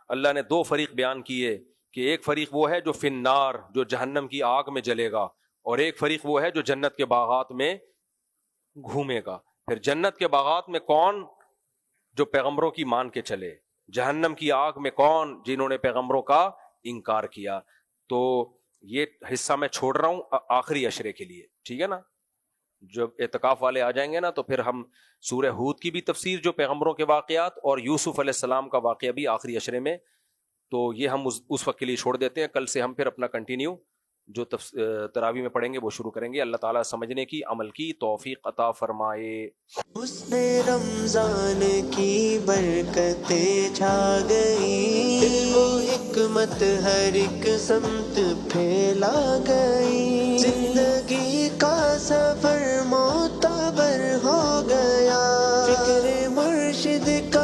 اللہ نے دو فریق بیان کیے کہ ایک فریق وہ ہے جو فی النار، جو جہنم کی آگ میں جلے گا، اور ایک فریق وہ ہے جو جنت کے باغات میں گھومے گا. پھر جنت کے باغات میں کون؟ جو پیغمبروں کی مان کے چلے. جہنم کی آگ میں کون؟ جنہوں نے پیغمبروں کا انکار کیا. تو یہ حصہ میں چھوڑ رہا ہوں آخری عشرے کے لیے، ٹھیک ہے نا. جب اعتکاف والے آ جائیں گے نا تو پھر ہم سورہ ہود کی بھی تفسیر، جو پیغمبروں کے واقعات، اور یوسف علیہ السلام کا واقعہ بھی آخری عشرے میں. تو یہ ہم اس وقت کے لیے چھوڑ دیتے ہیں. کل سے ہم پھر اپنا کنٹینیو جو تراویح میں پڑھیں گے وہ شروع کریں گے. اللہ تعالیٰ سمجھنے کی، عمل کی توفیق عطا فرمائے. حسن رمضان کی برکتیں چھا گئی، علم و حکمت ہر ایک سمت پھیلا گئی، زندگی کا سفر معتبر ہو گیا، فکر مرشد کا